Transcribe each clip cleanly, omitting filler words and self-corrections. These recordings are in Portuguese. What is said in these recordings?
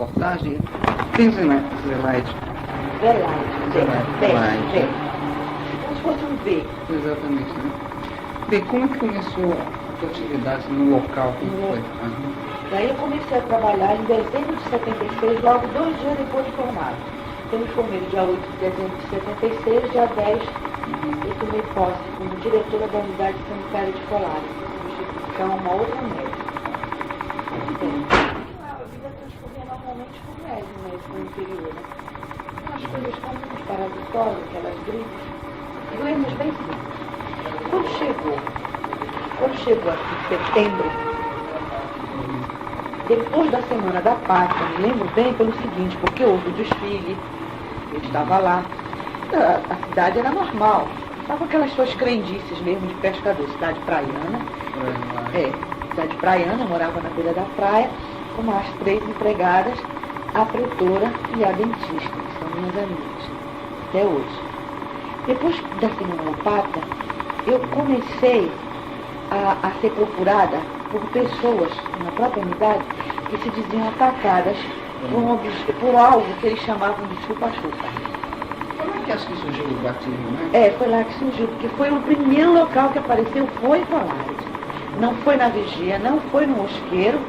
reportagem, tem Zelaide. Zelaide. Como se fosse um V. Exatamente, né? Bem, como é que começou a sua atividade no local? Como foi? Daí eu comecei a trabalhar em dezembro de 76, logo 2 dias depois de formado. Eu me formei no dia 8 de dezembro de 76, dia 10 eu tomei posse como diretora da unidade sanitária de Colares, que é uma outra médica. A vida transcorria normalmente como é no interior, né? Umas coisas comuns, parasitórias, aquelas gripes, doenças bem simples. Quando chegou aqui em setembro, depois da Semana da Pátria, me lembro bem pelo seguinte, porque houve o desfile, eu estava lá, a cidade era normal, estava aquelas suas crendices mesmo de pescador, cidade praiana, cidade praiana, eu morava na beira da praia, com as 3 empregadas, a pretora e a dentista, que são minhas amigas, até hoje. Depois da Semana da Pátria, eu comecei a ser procurada por pessoas na própria unidade que se diziam atacadas por algo que eles chamavam de chupa-chupa. Como é que acho que surgiu o batismo, né? Foi lá que surgiu, porque foi o primeiro local que apareceu, foi em Colares. Não foi na Vigia, não foi no Mosqueiro,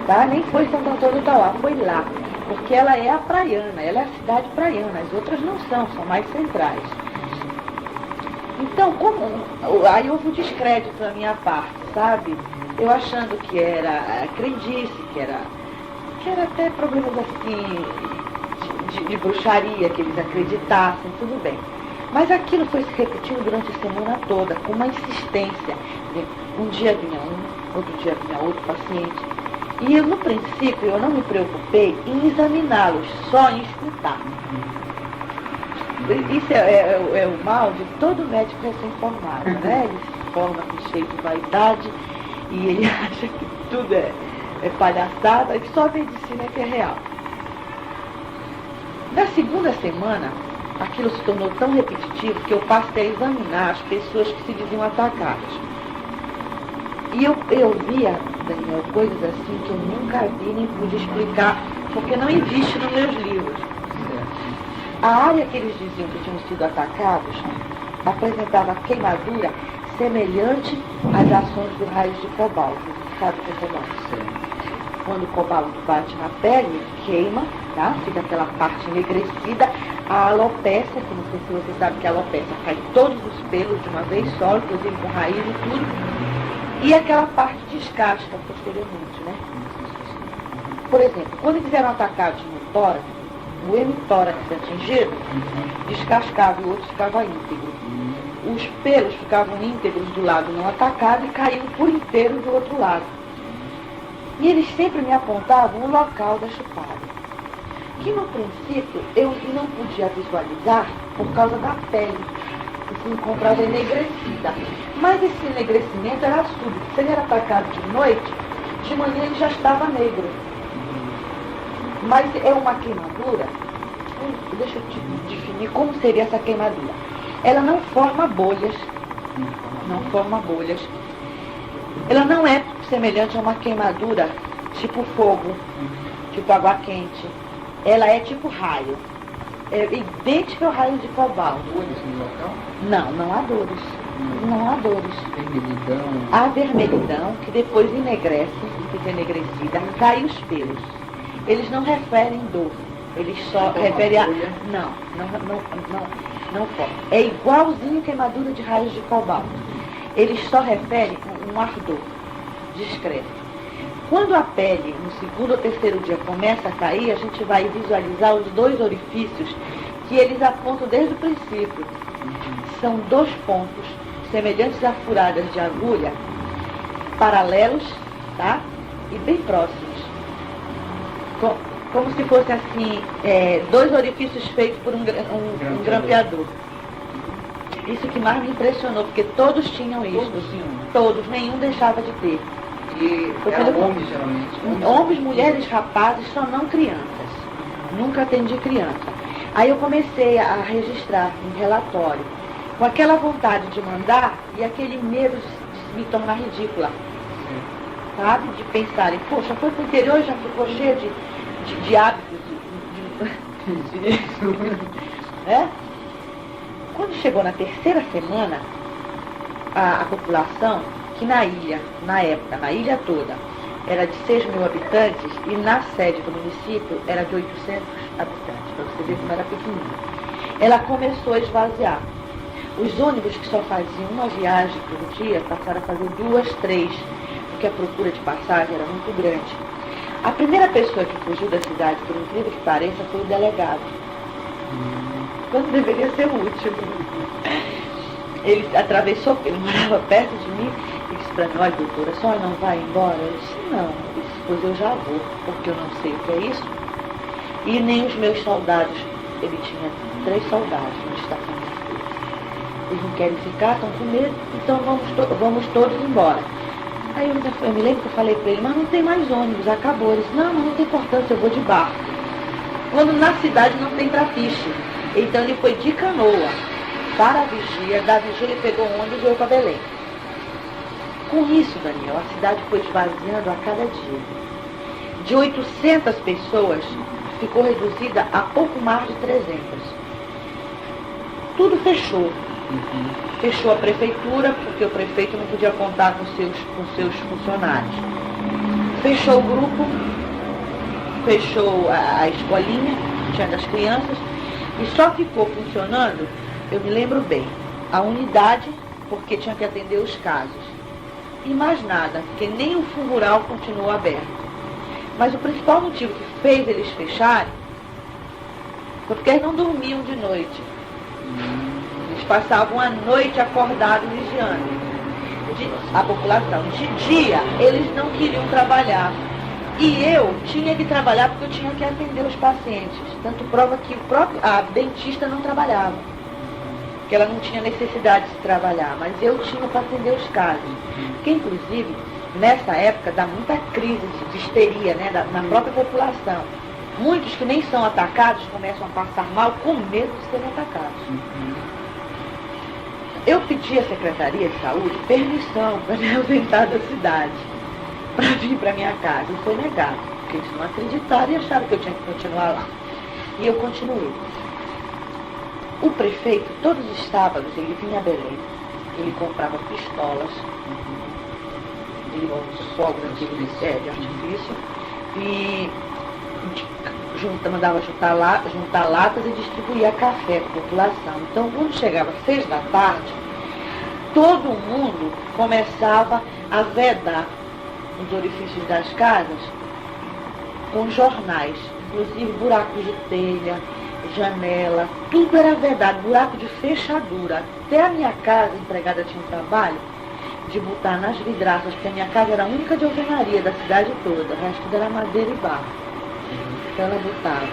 tá? Nem foi em Santo Antônio do Tauá, foi lá. Porque ela é a praiana, ela é a cidade praiana, as outras não são mais centrais. Então, aí houve um descrédito da minha parte, sabe? Eu achando que era crendice, que era até problemas assim de bruxaria, que eles acreditassem, tudo bem. Mas aquilo foi se repetindo durante a semana toda, com uma insistência. Um dia vinha um, outro dia vinha outro paciente. E eu, no princípio, eu não me preocupei em examiná-los, só em escutar. Isso é o mal de todo médico recém-formado, né? Ele se forma assim, cheio de vaidade e ele acha que tudo é palhaçada, e só a medicina é que é real. Na segunda semana, aquilo se tornou tão repetitivo que eu passei a examinar as pessoas que se diziam atacadas. E eu via, Daniel, coisas assim que eu nunca vi nem pude explicar, porque não existe nos meus livros. A área que eles diziam que tinham sido atacados apresentava queimadura semelhante às ações do raio de cobalto. Sabe o que é cobalto? Quando o cobalto bate na pele, queima, tá? Fica aquela parte enegrecida. A alopécia, que não sei se você sabe que a alopécia cai todos os pelos de uma vez só, inclusive com raiz e tudo. E aquela parte descasca posteriormente, né? Por exemplo, quando eles eram atacados no tórax, o hemitórax atingido descascava e o outro ficava íntegro. Os pelos ficavam íntegros do lado não atacado e caíam por inteiro do outro lado. E eles sempre me apontavam o local da chupada, que no princípio eu não podia visualizar por causa da pele, que se encontrava enegrecida. Mas esse enegrecimento era súbito. Se ele era atacado de noite, de manhã ele já estava negro. Mas é uma queimadura, deixa eu te definir como seria essa queimadura. Ela não forma bolhas, Ela não é semelhante a uma queimadura tipo fogo, tipo água quente. Ela é tipo raio. É idêntica ao raio de cobalto. Há dores no local? Não há dores. Não há dores. Vermelhidão. Há vermelhidão, que depois enegrece, fica enegrecida, cai os pelos. Eles não referem dor, eles só referem a... Não forma. É igualzinho queimadura de raios de cobalto. Eles só referem um ardor discreto. Quando a pele, no segundo ou terceiro dia, começa a cair, a gente vai visualizar os 2 orifícios que eles apontam desde o princípio. São 2 pontos semelhantes a furadas de agulha, paralelos, tá? E bem próximos. Como se fosse assim, 2 orifícios feitos por um grampeador. Isso que mais me impressionou, porque todos tinham isso. Todos, nenhum deixava de ter. E eram homens, geralmente? Homens, mulheres, rapazes, só não crianças. Nunca atendi criança. Aí eu comecei a registrar um relatório, com aquela vontade de mandar e aquele medo de me tornar ridícula. Sabe? De pensarem, poxa, foi pro interior e já ficou cheio de hábitos, né? Quando chegou na terceira semana, a população, que na ilha, na época, na ilha toda, era de 6.000 habitantes, e na sede do município era de 800 habitantes, para você ver como era pequenininha. Ela começou a esvaziar. Os ônibus que só faziam uma viagem por dia passaram a fazer 2, 3, porque a procura de passagem era muito grande. A primeira pessoa que fugiu da cidade, por incrível que pareça, foi o delegado. Quando deveria ser o último. Ele atravessou, ele morava perto de mim, e disse para mim: olha, doutora, a senhora não vai embora? Eu disse: não. Ele disse: pois eu já vou, porque eu não sei o que é isso. E nem os meus soldados, ele tinha 3 soldados no destacamento dele. Eles não querem ficar, estão com medo, então vamos todos embora. Aí eu me lembro que eu falei para ele: mas não tem mais ônibus, acabou. Ele disse: não, mas não tem importância, eu vou de barco. Quando na cidade não tem trapiche. Então ele foi de canoa para a vigia, da vigia ele pegou um ônibus e veio para Belém. Com isso, Daniel, a cidade foi esvaziando a cada dia. De 800 pessoas, ficou reduzida a pouco mais de 300. Tudo fechou. Fechou a prefeitura, porque o prefeito não podia contar com seus funcionários. Fechou o grupo, fechou a escolinha, tinha das crianças, e só ficou funcionando, eu me lembro bem, a unidade, porque tinha que atender os casos. E mais nada, porque nem o funeral continuou aberto. Mas o principal motivo que fez eles fecharem foi porque eles não dormiam de noite. Eles passavam a noite acordados vigiando a população. De dia, eles não queriam trabalhar. E eu tinha que trabalhar porque eu tinha que atender os pacientes. Tanto prova que a dentista não trabalhava. Porque ela não tinha necessidade de trabalhar. Mas eu tinha para atender os casos. Porque, inclusive, nessa época dá muita crise de histeria, né, na própria população. Muitos que nem são atacados começam a passar mal com medo de serem atacados. Eu pedi à Secretaria de Saúde permissão para me ausentar da cidade, para vir para minha casa. E foi negado, porque eles não acreditaram e acharam que eu tinha que continuar lá. E eu continuei. O prefeito, todos os sábados, ele vinha a Belém. Ele comprava pistolas, fogos antigos de artifício, e mandava juntar latas e distribuía café para a população. Então, quando chegava às 6 da tarde, todo mundo começava a vedar os orifícios das casas com jornais, inclusive buracos de telha, janela, tudo era vedado, buraco de fechadura. Até a minha casa, a empregada tinha um trabalho de botar nas vidraças, porque a minha casa era a única de alvenaria da cidade toda, o resto era madeira e barro. Então ela botava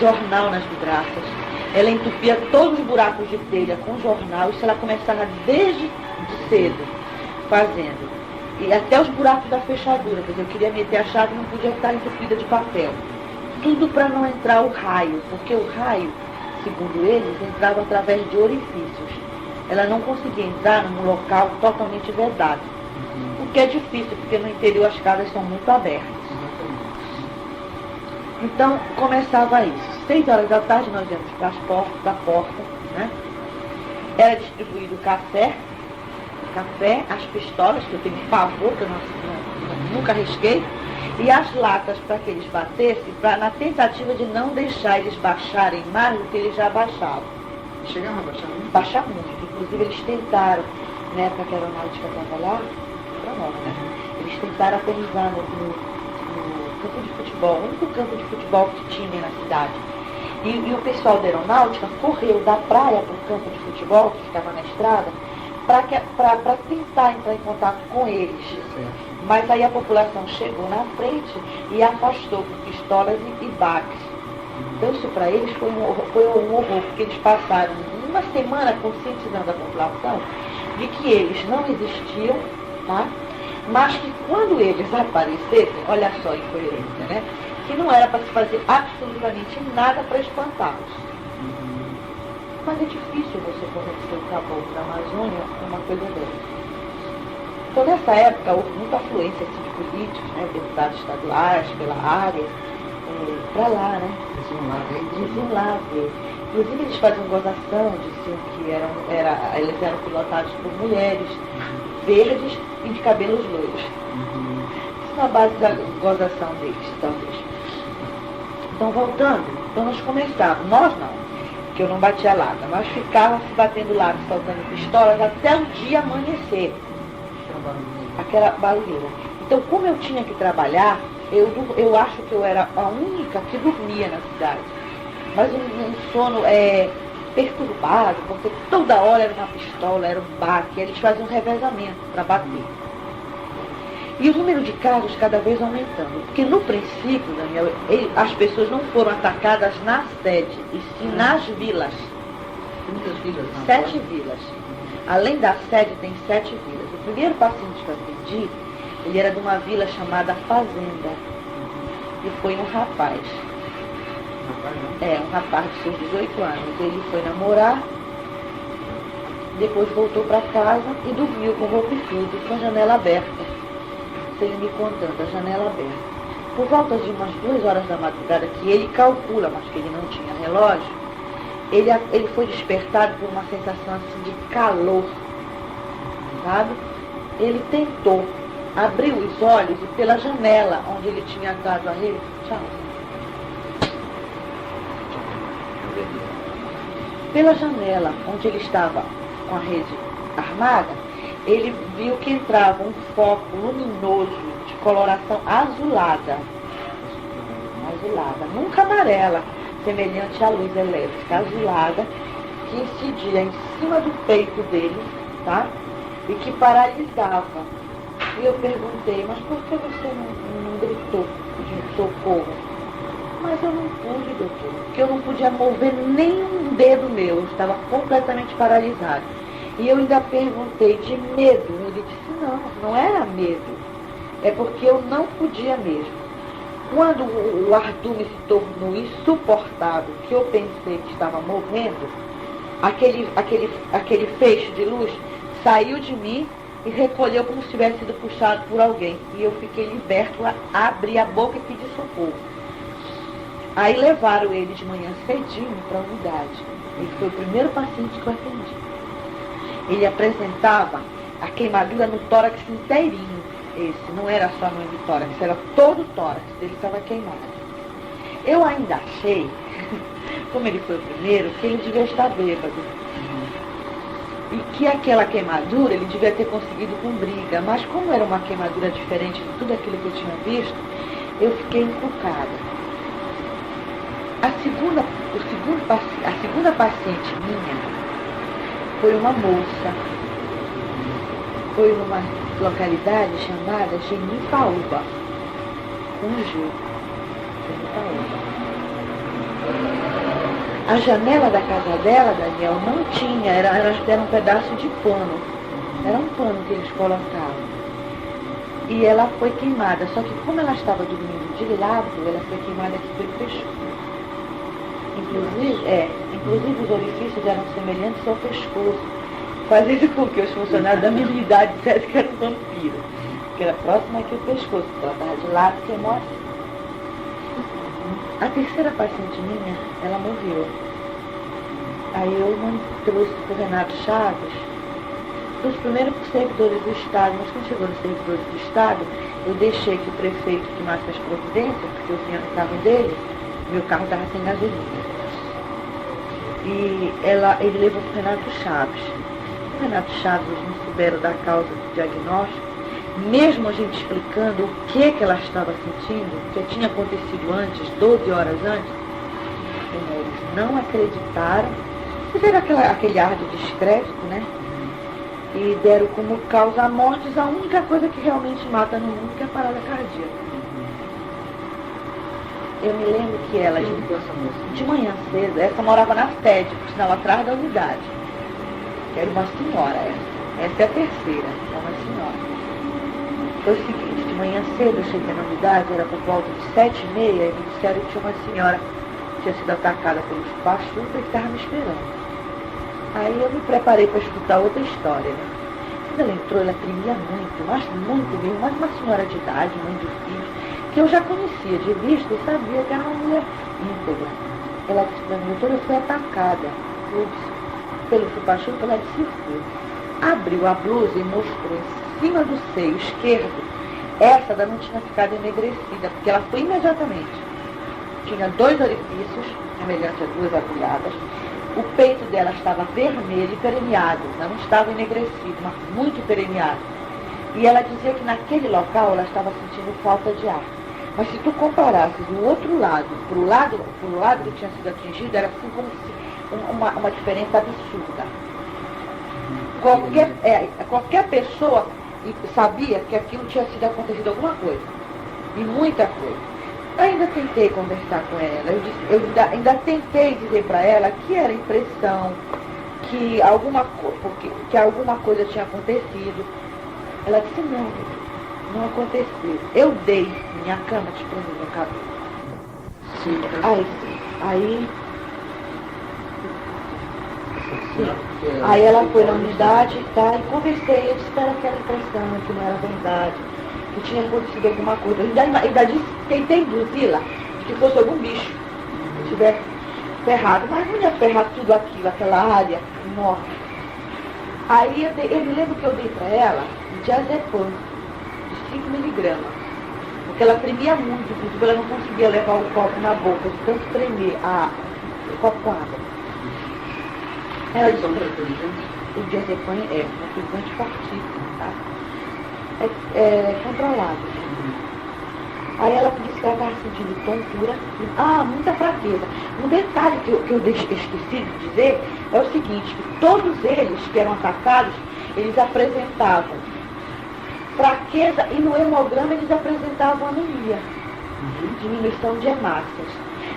jornal nas vidraças, ela entupia todos os buracos de telha com jornal, isso ela começava desde cedo fazendo. E até os buracos da fechadura, porque eu queria meter a chave e não podia estar entupida de papel. Tudo para não entrar o raio, porque o raio, segundo eles, entrava através de orifícios. Ela não conseguia entrar num local totalmente vedado. O que é difícil, porque no interior as casas são muito abertas. Então, começava isso. 6 horas da tarde nós íamos para as portas, da porta, né? Era distribuído café, as pistolas, que eu tenho pavor, que eu nunca arrisquei, e as latas para que eles batessem, na tentativa de não deixar eles baixarem mais do que eles já baixavam. Chegaram a baixar muito? Baixar muito. Inclusive eles tentaram, na época que a aeronáutica estava lá, né? Eles tentaram aterrissar no campo de futebol, o único campo de futebol que tinha na cidade. E o pessoal da aeronáutica correu da praia para o campo de futebol, que ficava na estrada, para tentar entrar em contato com eles. Mas aí a população chegou na frente e afastou com pistolas e baques. Então isso para eles foi um horror, porque eles passaram uma semana conscientizando a população de que eles não existiam, tá? Mas que quando eles aparecessem, olha só a incoerência, né? Que não era para se fazer absolutamente nada para espantá-los. Mas é difícil você convencer o caboclo da Amazônia com uma coisa dessa. Então, nessa época, houve muita afluência assim, de políticos, né, deputados estaduais, pela área, para lá, né? Eles iam lá ver. Eles iam lá ver. Inclusive eles faziam gozação, diziam que eles eram pilotados por mulheres verdes e de cabelos loiros. Isso na base da gozação deles, talvez. Então, voltando, então nós começávamos, nós não, que eu não batia lata, nós ficávamos se batendo lata, soltando pistolas até o dia amanhecer. Aquela barulheira. Então, como eu tinha que trabalhar, eu acho que eu era a única que dormia na cidade. Mas um sono perturbado, porque toda hora era uma pistola, era um baque, eles faziam um revezamento para bater. E o número de casos cada vez aumentando. Porque no princípio, Daniel, as pessoas não foram atacadas na sede, e sim nas vilas. Muitas vilas, não? 7 vilas. Além da sede, tem 7 vilas. O primeiro paciente que eu atendi, ele era de uma vila chamada Fazenda. E foi um rapaz. Um rapaz de seus 18 anos. Ele foi namorar, depois voltou para casa e dormiu com roupa e tudo, com a janela aberta. Ele me contando, a janela aberta. Por volta de umas 2 horas da madrugada, que ele calcula, mas que ele não tinha relógio, ele foi despertado por uma sensação assim de calor, sabe? Ele tentou, abriu os olhos e pela janela onde ele tinha atado a rede, pela janela onde ele estava com a rede armada, ele viu que entrava um foco luminoso de coloração azulada, nunca amarela, semelhante à luz elétrica, azulada, que incidia em cima do peito dele, tá? E que paralisava. E eu perguntei, mas por que você não gritou de socorro? Mas eu não pude, doutor, porque eu não podia mover nem um dedo meu, eu estava completamente paralisado. E eu ainda perguntei de medo. Ele disse, não era medo. É porque eu não podia mesmo. Quando o Arthur se tornou insuportável, que eu pensei que estava morrendo, aquele feixe de luz saiu de mim e recolheu como se tivesse sido puxado por alguém. E eu fiquei liberto, abri a boca e pedi socorro. Aí levaram ele de manhã cedinho para a unidade. Ele foi o primeiro paciente que eu atendi. Ele apresentava a queimadura no tórax inteirinho. Esse não era só no tórax, era todo o tórax dele estava queimado. Eu ainda achei, como ele foi o primeiro, que ele devia estar bêbado. E que aquela queimadura ele devia ter conseguido com briga. Mas como era uma queimadura diferente de tudo aquilo que eu tinha visto, eu fiquei encucada. A segunda paciente minha foi uma moça. Foi numa localidade chamada Genipaúba, com G. Genipaúba. A janela da casa dela, Daniel, não tinha, era um pedaço de pano. Era um pano que eles colocavam. E ela foi queimada, só que como ela estava dormindo de lado, ela foi queimada aqui pelo pescoço. Inclusive os orifícios eram semelhantes ao pescoço, fazendo com que os funcionários da minha unidade dissessem que era um vampiro, que era próximo aqui ao pescoço, porque ela estava de lado e queimou assim. A terceira paciente minha, ela morreu. Aí eu trouxe para o Renato Chaves, dos primeiros servidores do Estado, mas quando chegou nos servidores do Estado, eu deixei que o prefeito tomasse as providências, porque eu vinha no carro dele, meu carro estava sem gasolina. E ele levou para o Renato Chaves. O Renato Chaves, eles não souberam da causa do diagnóstico, mesmo a gente explicando o que ela estava sentindo, o que tinha acontecido antes, 12 horas antes, eles não acreditaram, fizeram aquele ar de descrédito, né? E deram como causa a mortes a única coisa que realmente mata no mundo, que é a parada cardíaca. Eu me lembro que ela, de manhã cedo, essa morava na sede, por sinal, atrás da unidade. Que era uma senhora essa é a terceira, é uma senhora. Foi o seguinte, de manhã cedo eu cheguei na unidade, era por volta de 7h30, e me disseram que tinha uma senhora que tinha sido atacada pelos pachucas e estava me esperando. Aí eu me preparei para escutar outra história, né? Quando ela entrou, ela tremia muito, mas muito mesmo, mas uma senhora de idade, mãe de filhos, que eu já conhecia de vista e sabia que era uma mulher íntegra. Ela disse para mim, doutora, eu fui atacada pelo chupachu, ela disse, fui. Abriu a blusa e mostrou em cima do seio esquerdo. Essa ainda não tinha ficado enegrecida, porque ela foi imediatamente. Tinha 2 orifícios, semelhantes a 2 agulhadas. O peito dela estava vermelho e permeado, não estava enegrecido, mas muito permeado. E ela dizia que naquele local ela estava sentindo falta de ar. Mas se tu comparasses o outro lado, pro lado que tinha sido atingido, era assim como se uma diferença absurda. Qualquer pessoa sabia que aquilo tinha sido acontecido alguma coisa. E muita coisa. Ainda tentei conversar com ela, ainda tentei dizer para ela que era impressão, que alguma coisa tinha acontecido. Ela disse, não aconteceu. Eu dei minha cama de prender meu cabelo. Sim. Aí ela foi na unidade e conversei, eu disse que era aquela impressão, que não era verdade, que tinha acontecido alguma coisa. Eu ainda disse, tentei induzi-la de que fosse algum bicho que tivesse ferrado, mas não ia ferrar tudo aquilo, aquela área enorme. Aí eu me lembro que eu dei para ela um diazepam de 5 miligramas, porque ela tremia muito, porque ela não conseguia levar o copo na boca, de tanto tremer o copo com água. Ela disse, o diazepam é um tranquilizante fortíssimo, tá? É controlado. Aí ela me disse que ela estava sentindo tontura, muita fraqueza. Um detalhe que eu esqueci de dizer é o seguinte, que todos eles que eram atacados, eles apresentavam fraqueza e no hemograma eles apresentavam anemia, diminuição de hemácias.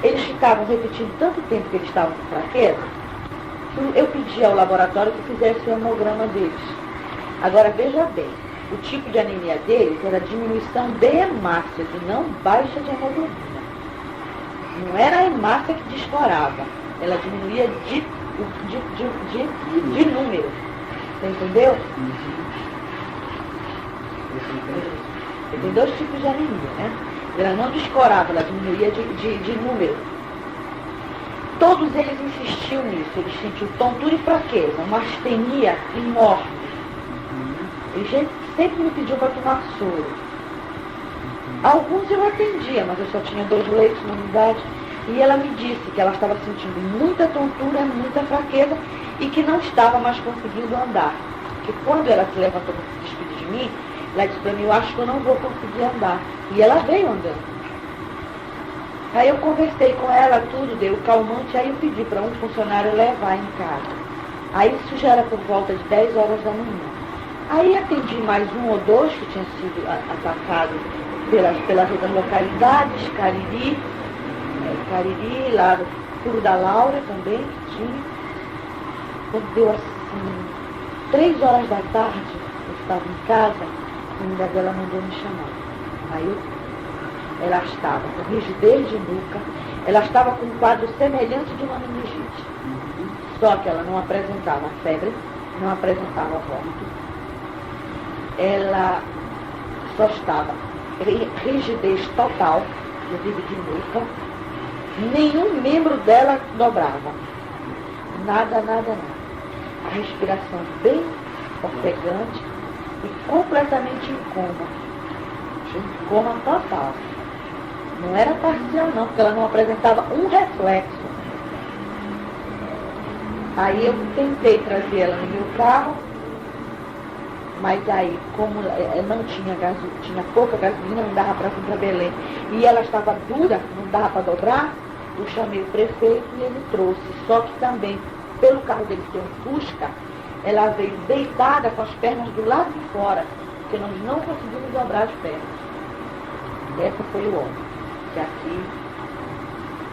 Eles ficavam repetindo tanto tempo que eles estavam com fraqueza, que eu pedi ao laboratório que fizesse o hemograma deles. Agora veja bem, o tipo de anemia deles era diminuição de hemácias e não baixa de hemoglobina. Não era a hemácia que descorava, ela diminuía de número. Você entendeu? Tem 2 tipos de anemia, né? Ela não descorava, ela diminuía de número. Todos eles insistiam nisso, eles sentiam tontura e fraqueza, uma astenia enorme. Ele sempre me pediu para tomar soro. Alguns eu atendia, mas eu só tinha 2 leitos na unidade. E ela me disse que ela estava sentindo muita tontura, muita fraqueza e que não estava mais conseguindo andar. Que quando ela se levantou para se despedir de mim, ela disse para mim, eu acho que eu não vou conseguir andar. E ela veio andando. Aí eu conversei com ela, tudo, dei o calmante, aí eu pedi para um funcionário levar em casa. Aí isso já era por volta de 10 horas da manhã. Aí atendi mais 1 ou 2 que tinham sido atacados pelas outras localidades, Cariri, lá do Furo da Laura também, que tinha. Quando deu assim, 3 horas da tarde, eu estava em casa, a mulher dela mandou me chamar. Aí ela estava com rigidez de nuca, ela estava com um quadro semelhante de uma meningite. Só que ela não apresentava febre, não apresentava vômito. Ela só estava rigidez total, inclusive de nuca. Nenhum membro dela dobrava. Nada. A respiração bem ofegante e completamente em coma. Em coma total. Não era parcial não, porque ela não apresentava um reflexo. Aí eu tentei trazer ela no meu carro, mas aí, como não tinha gasolina, tinha pouca gasolina, não dava para vir para Belém, e ela estava dura, não dava para dobrar, eu chamei o prefeito e ele trouxe. Só que também, pelo carro dele ser um Fusca, ela veio deitada com as pernas do lado de fora, porque nós não conseguimos dobrar as pernas. E essa foi o homem, que aqui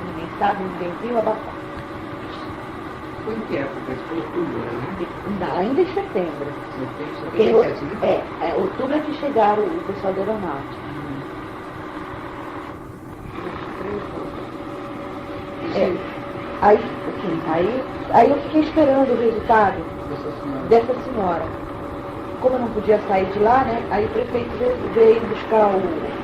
ninguém sabe, ninguém viu abafar. Foi em que época? Isso foi outubro, né? Ainda em setembro. Outubro é que chegaram o pessoal da aeronáutica. Aí eu fiquei esperando o resultado dessa senhora. Como eu não podia sair de lá, né? Aí o prefeito veio buscar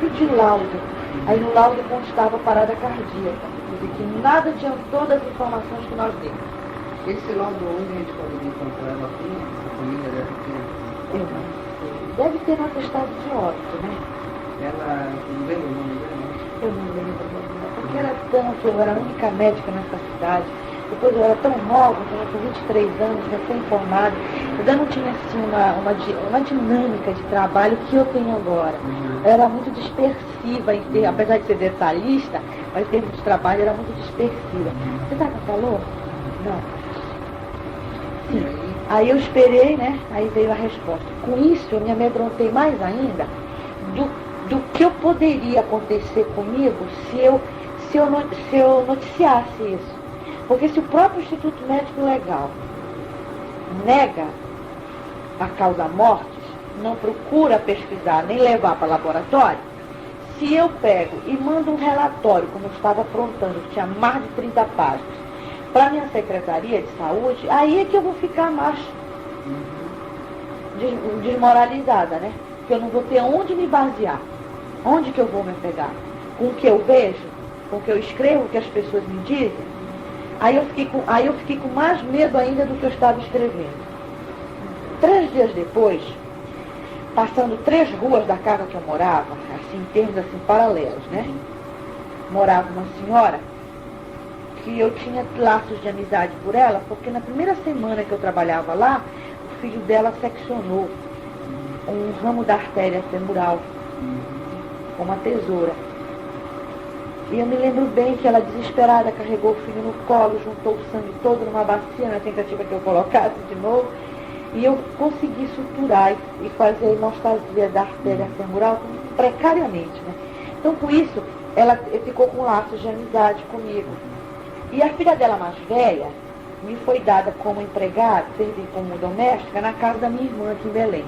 pedir laudo Aí no laudo constava parada cardíaca, quer dizer que nada adiantou das informações que nós demos. Esse laudo onde a gente poderia encontrar ela aqui, a família deve ter. Eu não sei. Deve ter no atestado de óbito, né? Ela não lembra o nome dela? Eu não lembro, porque era tanto, eu era a única médica nessa cidade. Depois eu era tão nova, eu tinha com 23 anos, recém-formada. Eu ainda não tinha assim, uma dinâmica de trabalho que eu tenho agora. Eu era muito dispersiva, apesar de ser detalhista, mas em termos de trabalho era muito dispersiva. Você tá com calor? Não. Sim. Aí eu esperei, né? Aí veio a resposta. Com isso eu me amedrontei mais ainda do que eu poderia acontecer comigo se eu noticiasse isso. Porque se o próprio Instituto Médico Legal nega a causa mortes, não procura pesquisar nem levar para laboratório, se eu pego e mando um relatório, como eu estava aprontando, que tinha mais de 30 páginas, para a minha Secretaria de Saúde, aí é que eu vou ficar mais desmoralizada, né? Porque eu não vou ter onde me basear. Onde que eu vou me pegar? Com o que eu vejo? Com o que eu escrevo? O que as pessoas me dizem? Aí eu fiquei com mais medo ainda do que eu estava escrevendo. 3 dias depois, passando 3 ruas da casa que eu morava, assim, em termos assim, paralelos, né? Morava uma senhora que eu tinha laços de amizade por ela, porque na primeira semana que eu trabalhava lá, o filho dela seccionou um ramo da artéria femoral com uma tesoura. E eu me lembro bem que ela, desesperada, carregou o filho no colo, juntou o sangue todo numa bacia, na tentativa que eu colocasse de novo. E eu consegui suturar e fazer a hemostasia da artéria femoral precariamente, né? Então, com isso, ela ficou com laços de amizade comigo. E a filha dela mais velha me foi dada como empregada, servir como doméstica, na casa da minha irmã aqui em Belém.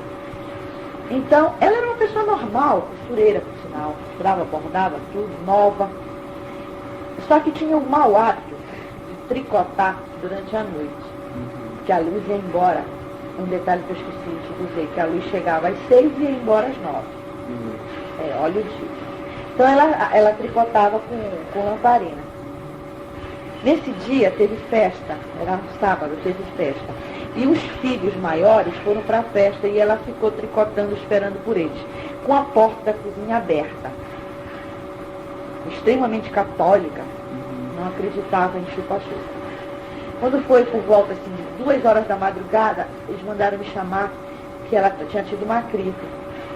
Então, ela era uma pessoa normal, costureira, por sinal, costurava, bordava, tudo, nova. Só que tinha o mau hábito de tricotar durante a noite, que a luz ia embora. Um detalhe que eu esqueci de dizer, que a luz chegava às 6 e ia embora às 9. Olha o dia. Então ela tricotava com lamparina. Nesse dia teve festa, era um sábado, teve festa. E os filhos maiores foram para a festa e ela ficou tricotando, esperando por eles, com a porta da cozinha aberta. Extremamente católica, não acreditava em chupa-chupa. Quando foi por volta assim, de 2 horas da madrugada, eles mandaram me chamar, que ela tinha tido uma crise.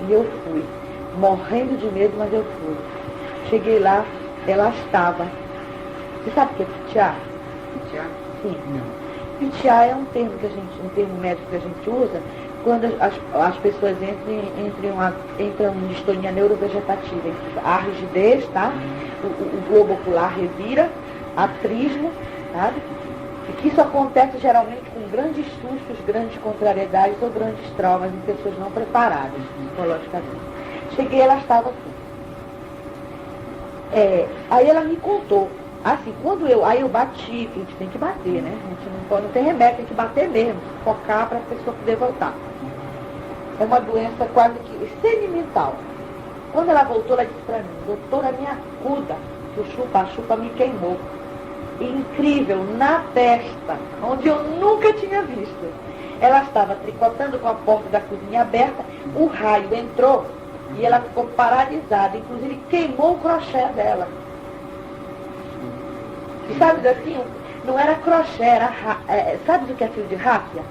E eu fui, morrendo de medo, mas eu fui. Cheguei lá, ela estava. Você sabe o que é pitiar? Pitiar? Sim. Não. Pitiar é um termo médico que a gente usa quando as pessoas entram em distonia neurovegetativa. A rigidez, tá? O globo ocular revira, atrismo, sabe? E que isso acontece geralmente com grandes sustos, grandes contrariedades ou grandes traumas em pessoas não preparadas psicologicamente. Cheguei, ela estava assim. Aí ela me contou. Assim, aí eu bati, que a gente tem que bater, né? A gente não tem remédio, tem que bater mesmo, focar para a pessoa poder voltar. É uma doença quase que semi-mental. Quando ela voltou, ela disse para mim, doutora, me acuda, que o chupa-chupa me queimou. Incrível, na testa, onde eu nunca tinha visto. Ela estava tricotando com a porta da cozinha aberta, o raio entrou e ela ficou paralisada, inclusive queimou o crochê dela. E sabe assim, não era crochê, era sabe o que é fio de ráfia?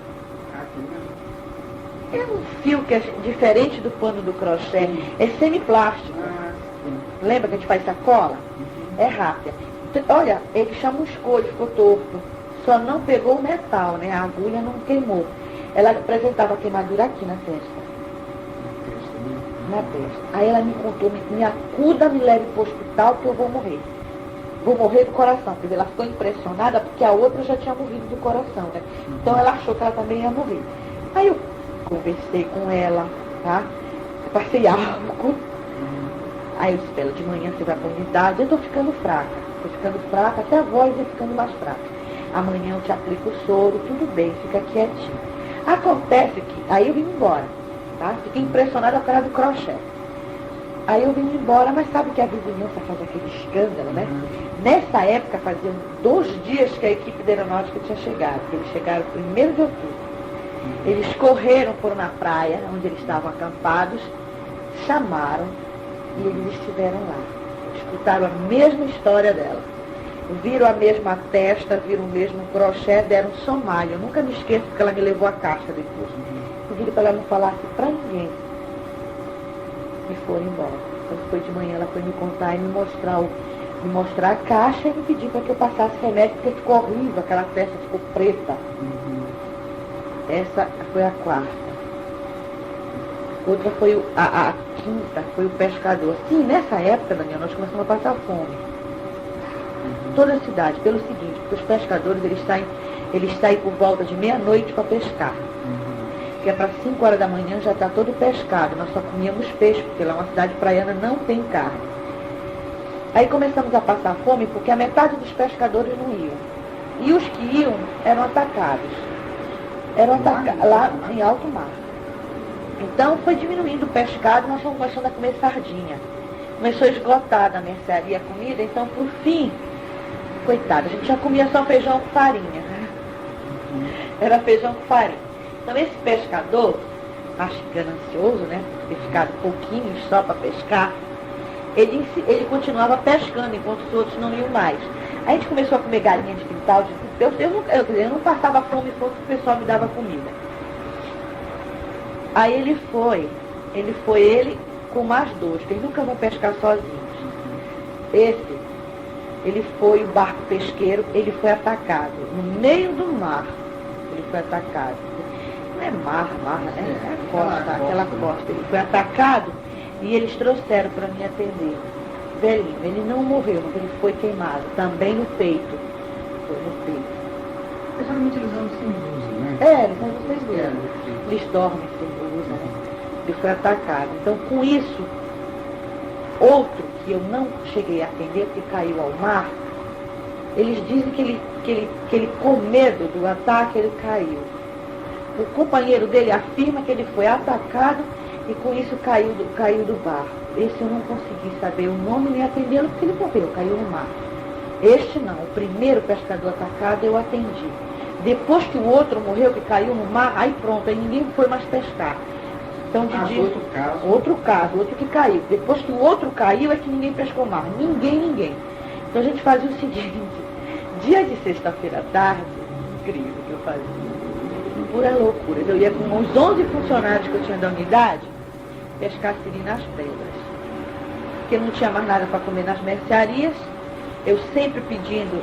É um fio que é diferente do pano do crochê, é semiplástico. Lembra que a gente faz sacola? É ráfia. Olha, ele chamuscou, ele ficou torto. Só não pegou o metal, né? A agulha não queimou. Ela apresentava queimadura aqui na testa. Na testa. Aí ela me contou, me acuda, me leve para o hospital que eu vou morrer. Vou morrer do coração. Quer dizer, ela ficou impressionada porque a outra já tinha morrido do coração, né? Então ela achou que ela também ia morrer. Aí eu conversei com ela, tá? Passei álcool. Aí eu disse pra ela, de manhã você vai para a unidade. Eu tô ficando fraca, até a voz vai ficando mais fraca. Amanhã eu te aplico o soro, tudo bem, fica quietinho. Acontece que, aí eu vim embora, tá? Fiquei impressionada por causa do crochê. Aí eu vim embora, mas sabe que a vizinhança faz aquele escândalo, né? Nessa época, faziam 2 dias que a equipe da aeronáutica tinha chegado. Eles chegaram 1º de outubro. Eles correram, foram na praia, onde eles estavam acampados, chamaram e eles estiveram lá. Escutaram a mesma história dela. Viram a mesma testa, viram o mesmo crochê, deram somalho. Eu nunca me esqueço porque ela me levou a caixa depois. Pediram para ela não falar para ninguém. E foram embora. Quando foi de manhã, ela foi me contar e me mostrar a caixa e me pedir para que eu passasse remédio, porque ficou horrível, aquela testa ficou preta. Essa foi a 4ª. Outra foi a 5ª, foi o pescador. Sim, nessa época, Daniel, nós começamos a passar fome. Toda a cidade, pelo seguinte, porque os pescadores, eles saem por volta de meia-noite para pescar. Que é para 5 horas da manhã já está todo pescado. Nós só comíamos peixe, porque lá é uma cidade praiana, não tem carne. Aí começamos a passar fome, porque a metade dos pescadores não iam. E os que iam eram atacados. Lá em alto mar. Então foi diminuindo o pescado, nós fomos começando a comer sardinha. Começou a esgotar na mercearia a comida, então por fim, coitada, a gente já comia só feijão com farinha. Era feijão com farinha. Então esse pescador, acho que ganancioso, né? Ter ficado pouquinho só para pescar, ele continuava pescando enquanto os outros não iam mais. Aí a gente começou a comer galinha de quintal. Eu não passava fome enquanto o pessoal me dava comida. Aí ele foi com mais 2, que eles nunca vão pescar sozinhos. Ele foi o barco pesqueiro, ele foi atacado. No meio do mar, ele foi atacado. Não é mar, né? É costa, aquela costa. Ele foi atacado e eles trouxeram para me atender. Velhinho, ele não morreu, mas ele foi queimado. Também no peito. Foi no peito. Geralmente eles andam sem blusa, né? Eles andam sem blusa. Eles dormem sem blusa, né? Ele foi atacado. Então, com isso, outro que eu não cheguei a atender, porque caiu ao mar, eles dizem que ele com medo do ataque, ele caiu. O companheiro dele afirma que ele foi atacado e com isso caiu do barco. Esse eu não consegui saber o nome nem atendê-lo, porque ele morreu, caiu no mar. Este não, o primeiro pescador atacado eu atendi. Depois que o outro morreu, que caiu no mar, aí pronto, aí ninguém foi mais pescar. Então, outro que caiu. Depois que o outro caiu, é que ninguém pescou mais. Ninguém. Então a gente fazia o seguinte, dia de sexta-feira à tarde, incrível que eu fazia, pura loucura. Eu ia com os 11 funcionários que eu tinha da unidade, pescar siri nas pedras. Porque não tinha mais nada para comer nas mercearias, eu sempre pedindo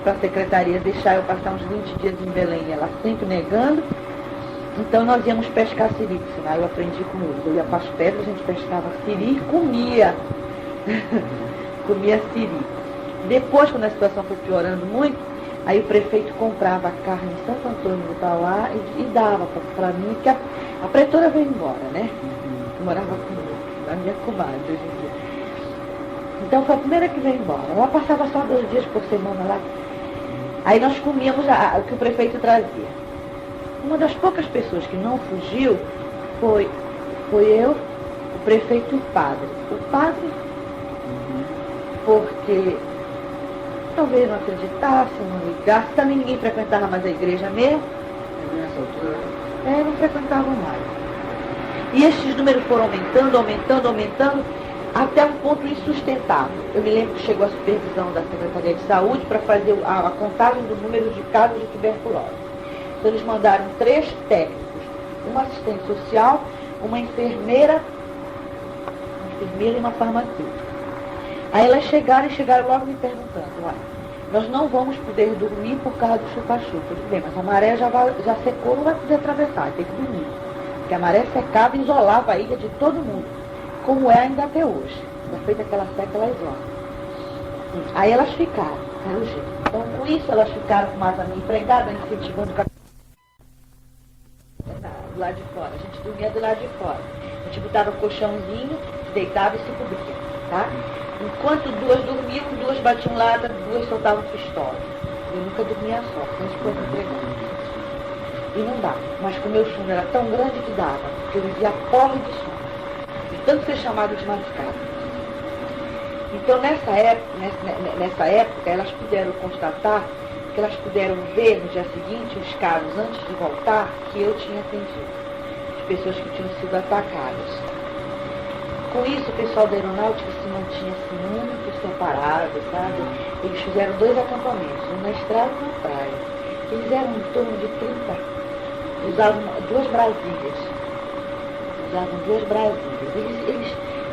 para a secretaria deixar eu passar uns 20 dias em Belém, ela sempre negando. Então nós íamos pescar siri, senão eu aprendi com eles. Eu ia para as pedras, a gente pescava siri e comia. Comia siri. Depois, quando a situação foi piorando muito, aí o prefeito comprava carne em Santo Antônio do Tauá e dava para mim, que a pretora veio embora, né? Eu morava com a minha comadre hoje em dia. Então foi a primeira que veio embora. Ela passava só 2 dias por semana lá. Aí nós comíamos o que o prefeito trazia. Uma das poucas pessoas que não fugiu foi eu, o prefeito e o padre. O padre, porque talvez não acreditasse, não ligasse, também ninguém frequentava mais a igreja mesmo. Nessa altura? Não frequentavam mais. E esses números foram aumentando, até um ponto insustentável. Eu me lembro que chegou a supervisão da Secretaria de Saúde para fazer a contagem do número de casos de tuberculose. Então eles mandaram 3 técnicos, uma assistente social, uma enfermeira e uma farmacêutica. Aí elas chegaram logo me perguntando, olha, nós não vamos poder dormir por causa do chupa-chupa. Eu disse, bem, mas a maré já secou, não vai poder atravessar, tem que dormir. Porque a maré secava e isolava a ilha de todo mundo, como é ainda até hoje. Já feita aquela seca, ela isola. Aí elas ficaram, pelo jeito. Então com isso elas ficaram com mais a minha empregada, incentivando o do lado de fora. A gente dormia do lado de fora. A gente botava o colchãozinho, deitava e se cobria, tá? Enquanto 2 dormiam, 2 batiam lata, 2 soltavam pistola. Eu nunca dormia só, sempre foi empregada. E não dava. Mas com o meu sono era tão grande que dava, porque eu vivia pobre de sono. tanto ser chamado de madrugada. Então, nessa época, elas puderam constatar, que elas puderam ver no dia seguinte os casos, antes de voltar, que eu tinha atendido. As pessoas que tinham sido atacadas. Com isso, o pessoal da aeronáutica se mantinha assim, muito separado, sabe? Eles fizeram 2 acampamentos, um na estrada e um na praia. Eles eram em torno de 30, usavam 2 Brasílias.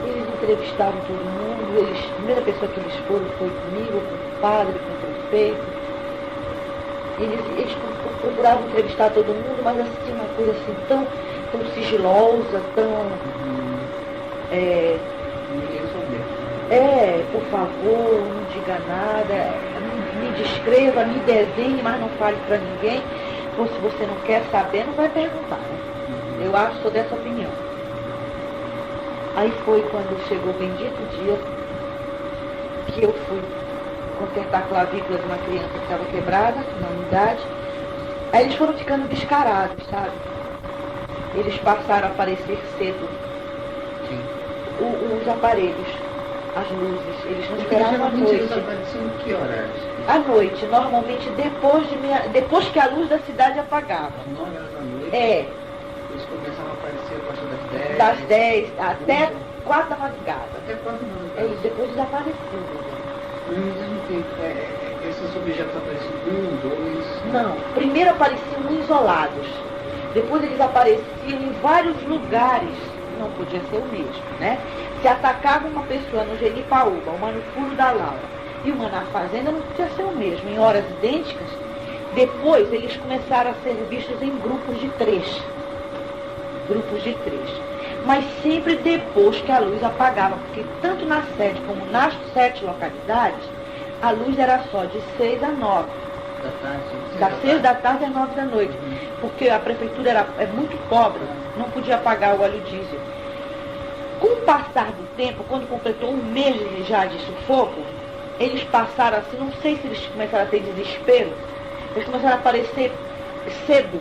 Eles entrevistaram todo mundo, a primeira pessoa que eles foram foi comigo, com o padre, com o prefeito. Eles procuravam entrevistar todo mundo, mas assim, uma coisa assim tão sigilosa, tão... Ninguém soube. Por favor, não diga nada, me descreva, me desenhe, mas não fale para ninguém. Ou se você não quer saber, não vai perguntar, né? Eu acho, sou dessa opinião. Aí foi quando chegou o bendito dia que eu fui consertar a clavícula de uma criança que estava quebrada na unidade. Aí eles foram ficando descarados, sabe? Eles passaram a aparecer cedo. Sim. Os aparelhos, as luzes, eles não esperavam a noite. Eles apareciam que horas? À noite, normalmente depois que a luz da cidade apagava. Às 9 horas da noite? Eles começavam a aparecer a partir das 10? Das 10 até 4 da madrugada. Até 4 da madrugada? Depois desapareceu. Ao mesmo tempo, esses objetos apareciam 1, 2... Não, primeiro apareciam isolados. Depois eles apareciam em vários lugares. Não podia ser o mesmo, né? Se atacava uma pessoa no Genipaúba, uma no Furo da Laura e uma na Fazenda, não podia ser o mesmo. Em horas idênticas, depois eles começaram a ser vistos em grupos de 3. Mas sempre depois que a luz apagava, porque tanto na sede como nas 7 localidades, a luz era só de 6 a 9. Da tarde? Das 6 da tarde às 9 da noite. Porque a prefeitura é muito pobre, não podia pagar o óleo diesel. Com o passar do tempo, quando completou 1 mês já de sufoco, eles passaram assim, não sei se eles começaram a ter desespero, eles começaram a aparecer cedo,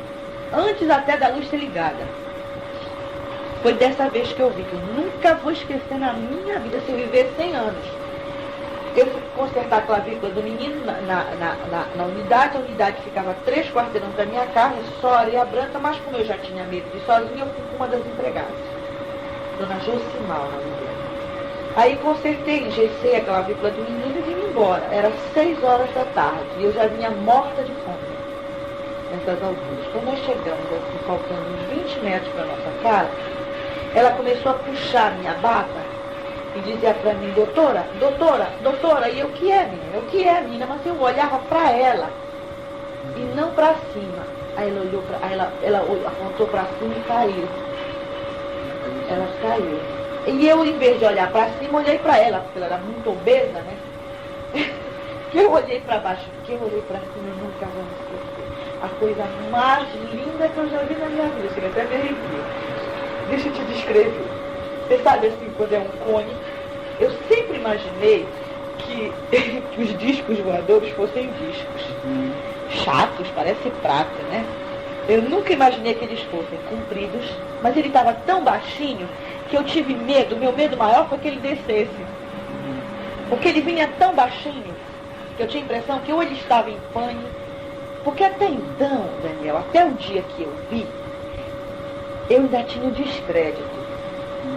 antes até da luz ser ligada. Foi dessa vez que eu vi, que eu nunca vou esquecer na minha vida, se eu viver 100 anos. Eu fui consertar a clavícula do menino na unidade, a unidade ficava 3 quarteirões da minha casa, só areia branca, mas como eu já tinha medo de ir sozinha, eu fui com uma das empregadas, dona Josimal, na mulher. Aí consertei, engessei a clavícula do menino e vim embora. Era 6 horas da tarde e eu já vinha morta de fome nessas alturas. Quando nós chegamos, assim, faltando uns 20 metros para nossa casa, ela começou a puxar minha bata e dizia para mim, doutora, e eu, o que é, menina? Mas eu olhava para ela e não para cima. Aí ela olhou ela apontou para cima e caiu. Ela caiu. E eu, em vez de olhar para cima, olhei para ela, porque ela era muito obesa, né? Eu olhei para baixo, porque eu olhei para cima e nunca vou me esquecer. A coisa mais linda que eu já vi na minha vida. Chega até a me arrepiar. Deixa eu te descrever. Você sabe assim, quando é um cone, eu sempre imaginei que os discos voadores fossem discos chatos, parece prata, né? Eu nunca imaginei que eles fossem compridos, mas ele estava tão baixinho que eu tive medo. O meu medo maior foi que ele descesse. Porque ele vinha tão baixinho que eu tinha a impressão que ou ele estava em pane, porque até então, Daniel, até o dia que eu vi, eu ainda tinha o descrédito.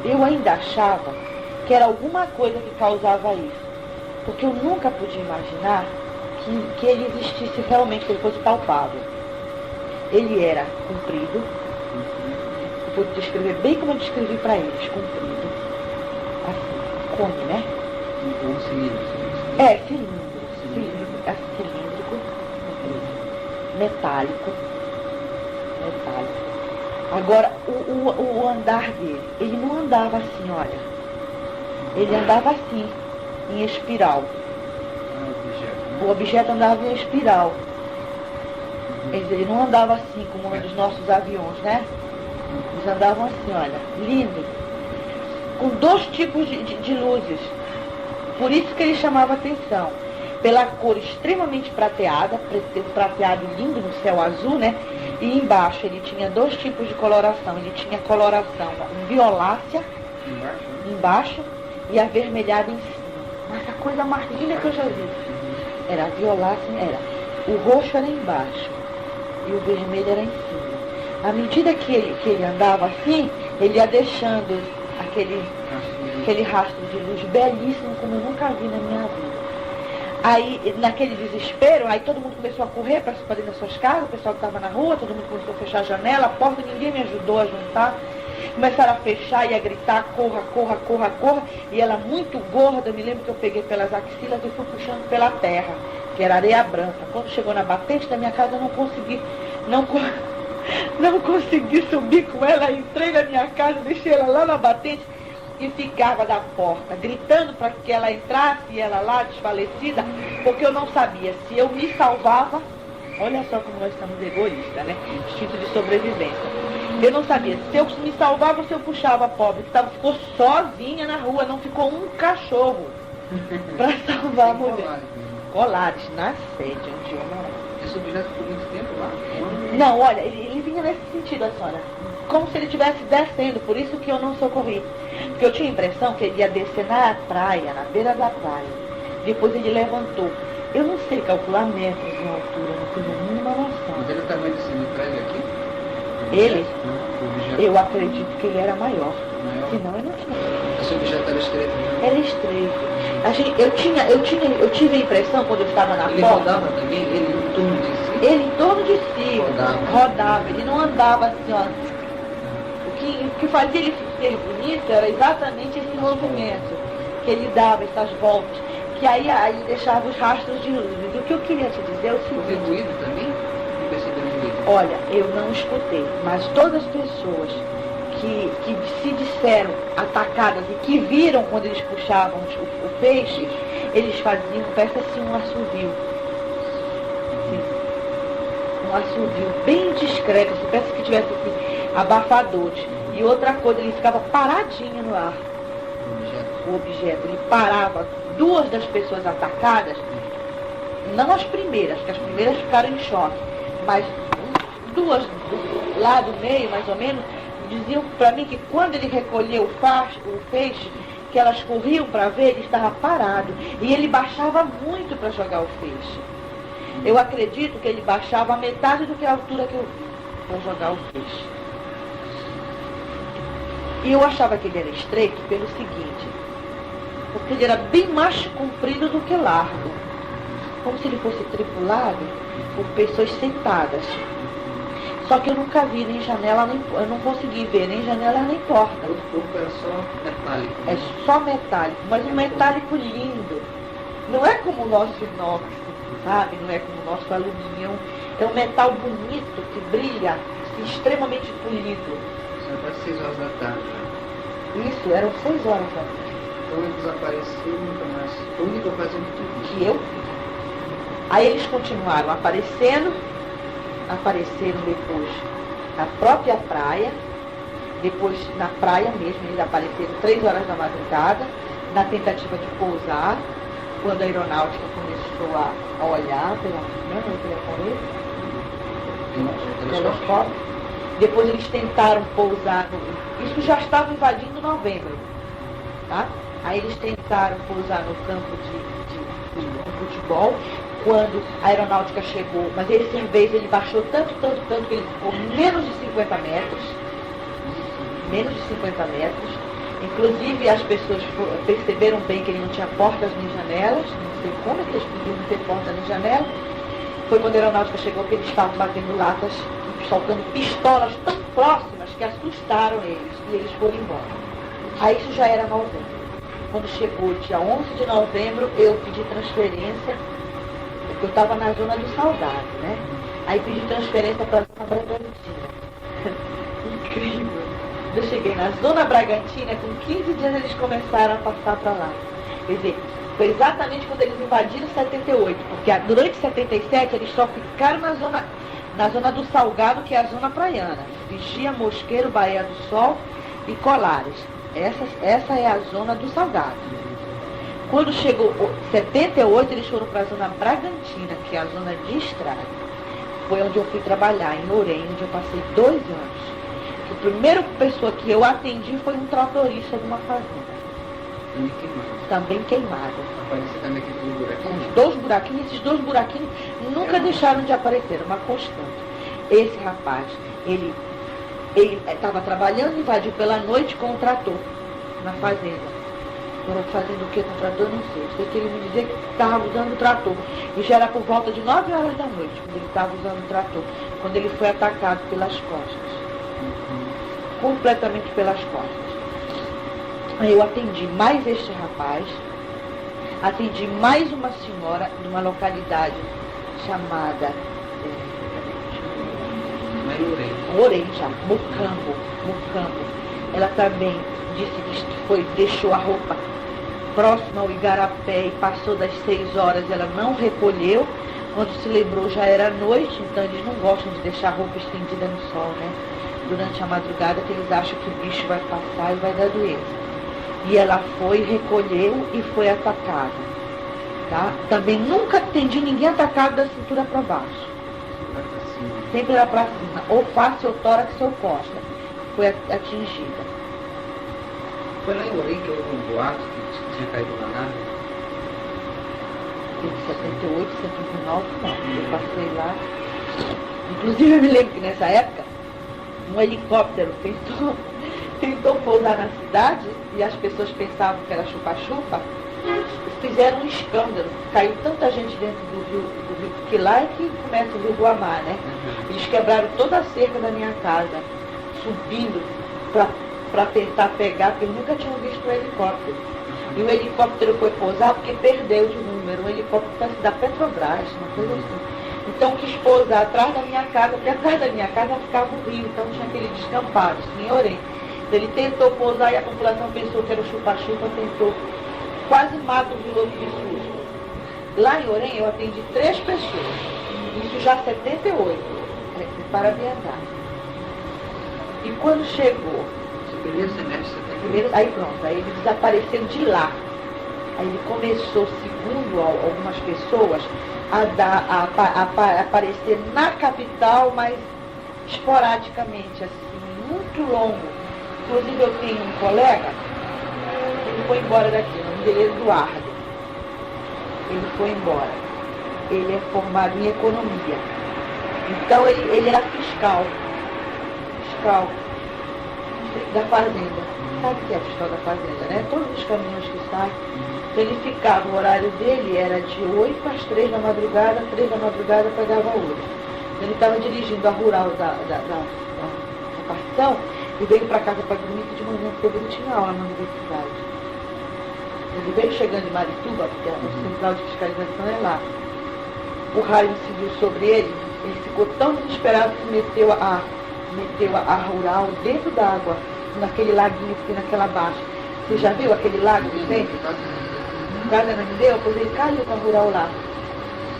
Eu ainda achava que era alguma coisa que causava isso. Porque eu nunca podia imaginar que ele existisse realmente, que ele fosse palpável. Ele era comprido, eu vou descrever bem como eu descrevi para eles, comprido, assim, cone, né? Um cilindro. Cilíndrico, metálico. Agora, o andar dele, ele não andava assim, olha. Ele andava assim, em espiral. O objeto andava em espiral. Ele não andava assim como um dos nossos aviões, né? Eles andavam assim, olha, lindo. Com 2 tipos de luzes. Por isso que ele chamava atenção. Pela cor extremamente prateada, prateado lindo no céu azul, né? E embaixo ele tinha 2 tipos de coloração. Ele tinha coloração violácea embaixo e avermelhado em cima. Mas a coisa mais linda que eu já vi. Era violáceo, era. O roxo era embaixo e o vermelho era em cima. À medida que ele andava assim, ele ia deixando aquele rastro de luz belíssimo como eu nunca vi na minha vida. Aí, naquele desespero, aí todo mundo começou a correr para dentro das suas casas, o pessoal que estava na rua, todo mundo começou a fechar a janela, a porta, ninguém me ajudou a juntar. Começaram a fechar e a gritar, corra, corra, corra, corra. E ela muito gorda, eu me lembro que eu peguei pelas axilas e fui puxando pela terra, que era areia branca. Quando chegou na batente da minha casa, eu não consegui subir com ela, entrei na minha casa, deixei ela lá na batente e ficava da porta, gritando para que ela entrasse e ela lá, desfalecida, porque eu não sabia se eu me salvava. Olha só como nós estamos egoístas, né? Instinto de sobrevivência. Eu não sabia se eu me salvava ou se eu puxava a pobre, que ficou sozinha na rua, não ficou um cachorro para salvar a mulher. Colares, na sede onde eu morava. Esse objeto ficou muito tempo lá? Não, olha, ele vinha nesse sentido, a senhora. Como se ele estivesse descendo, por isso que eu não socorri. Porque eu tinha a impressão que ele ia descer na praia, na beira da praia. Depois ele levantou. Eu não sei calcular metros de altura, não tenho a mínima noção. Mas ele é o tamanho desse prédio aqui? Ele? O objeto Eu acredito que ele era maior. maior? Senão eu não tinha. Esse objeto era estreito, né? Era estreito. Eu tive a impressão, quando eu estava na Ele porta... rodava também? Ele em torno de si? Ele em torno de si rodava. Ele não andava assim, ó. O que fazia ele ser bonito era exatamente esse movimento que ele dava, essas voltas, que aí deixava os rastros de luzes. O que eu queria te dizer é o Houve seguinte: ruído também? Não percebeu ruído? olha, eu não escutei, mas todas as pessoas que se disseram atacadas e que viram quando eles puxavam o peixe, eles faziam, parece assim, um assovio. Um assovio bem discreto, assim, parece que tivesse assim, abafadores. E outra coisa, ele ficava paradinho no ar. O objeto, ele parava. Duas das pessoas atacadas, não as primeiras, porque as primeiras ficaram em choque, mas duas lá do meio, mais ou menos, diziam para mim que quando ele recolheu o peixe, que elas corriam para ver, ele estava parado. E ele baixava muito para jogar o peixe. Eu acredito que ele baixava a metade do que a altura que eu vi para jogar o peixe. E eu achava que ele era estreito pelo seguinte, porque ele era bem mais comprido do que largo, como se ele fosse tripulado por pessoas sentadas. Só que eu nunca vi nem janela, eu não consegui ver nem janela nem porta. O corpo era só metálico. É só metálico, mas um metálico lindo. Não é como o nosso inox, sabe? Não é como o nosso alumínio. É um metal bonito, que brilha, assim, extremamente polido. São quase 6 horas da tarde. Isso, eram 6 horas da tarde. Então ele desapareceu nunca mais. Foi a única ocasião que tu viu. Que eu vi. Aí eles continuaram apareceram depois na própria praia, depois na praia mesmo, eles apareceram 3 horas da madrugada, na tentativa de pousar, quando a aeronáutica começou a olhar pela telescópio. Depois eles tentaram pousar, isso já estava invadindo novembro, tá? Aí eles tentaram pousar no campo de futebol, quando a aeronáutica chegou, mas essa vez ele baixou tanto que ele ficou menos de 50 metros. Menos de 50 metros. Inclusive as pessoas perceberam bem que ele não tinha portas nem janelas, não sei como que eles podiam ter porta nem janela. Foi quando a aeronáutica chegou que eles estavam batendo latas, soltando pistolas tão próximas que assustaram eles, e eles foram embora. Aí isso já era novembro. Quando chegou dia 11 de novembro, eu pedi transferência, porque eu estava na zona do Salgado, né? Aí pedi transferência para a zona Bragantina. Incrível. Eu cheguei na zona Bragantina, com 15 dias eles começaram a passar para lá. Quer dizer, foi exatamente quando eles invadiram 78, porque durante 77 eles só ficaram na zona do Salgado, que é a zona praiana. Vigia, Mosqueiro, Baía do Sol e Colares. Essa é a zona do Salgado. Quando chegou 78, eles foram para a zona Bragantina, que é a zona de estrada. Foi onde eu fui trabalhar, em Orem, onde eu passei 2 anos. A primeira pessoa que eu atendi foi um tratorista de uma fazenda. Também queimado. Apareceu também aquele buraquinho? Os 2 buraquinhos, esses 2 buraquinhos nunca deixaram de aparecer, uma constante. Esse rapaz, ele estava trabalhando, invadiu pela noite com um trator na fazenda. Era fazendo o que com o trator, não sei. Sei que ele me dizia que estava usando o trator. E já era por volta de 9 horas da noite, quando ele estava usando o trator. Quando ele foi atacado pelas costas. Completamente pelas costas. Aí eu atendi mais este rapaz, atendi mais uma senhora de uma localidade chamada Orelha, Mucambo. Ela também disse que deixou a roupa próxima ao igarapé e passou das 6 horas, ela não recolheu. Quando se lembrou já era noite, então eles não gostam de deixar a roupa estendida no sol, né? Durante a madrugada, que eles acham que o bicho vai passar e vai dar doença. E ela foi, recolheu e foi atacada. Tá? Também nunca atendi ninguém atacado da cintura para baixo. Sempre era para cima, ou face, ou tórax, ou costa. Foi atingida. Foi lá em Orem que houve um boato que tinha caído na nave? Em 78, 79, não. Eu passei lá. Inclusive, eu me lembro que nessa época, um helicóptero tentou pousar na cidade e as pessoas pensavam que era chupa-chupa. Fizeram um escândalo. Caiu tanta gente dentro do rio, que lá é que começa o rio Guamá, né? Eles quebraram toda a cerca da minha casa, subindo para tentar pegar, porque eles nunca tinham visto um helicóptero. E o helicóptero foi pousar porque perdeu de número. Um helicóptero da Petrobras, uma coisa assim. Então quis pousar atrás da minha casa, porque atrás da minha casa ficava o rio, então tinha aquele descampado, assim, em Orem. Ele tentou pousar e a população pensou que era o chupa-chupa, tentou, quase mata o piloto de susto. Lá em Orem eu atendi 3 pessoas, isso já 78, para viajar. E quando chegou, Primeiro semestre, aí pronto, aí ele desapareceu de lá. Aí ele começou, segundo algumas pessoas, a aparecer na capital, mas esporadicamente, assim, muito longo. Inclusive eu tenho um colega, ele foi embora daqui, o nome dele é Eduardo. Ele foi embora. Ele é formado em economia. Então ele era fiscal da fazenda. Sabe o que é fiscal da fazenda, né? Todos os caminhões que saem. Então ele ficava, o horário dele era de 8 às 3 da madrugada, 3 da madrugada pegava outra. Então ele estava dirigindo a rural da partição e veio para casa para dormir, que de manhã cedo ele tinha aula na universidade. Ele veio chegando de Marituba, porque a central de fiscalização é lá. O raio incidiu sobre ele, ele ficou tão desesperado que meteu a rural dentro d'água, naquele laguinho que tem naquela baixa. Você já viu aquele lago que tem? Casa não deu, pois ele caiu com a rural lá.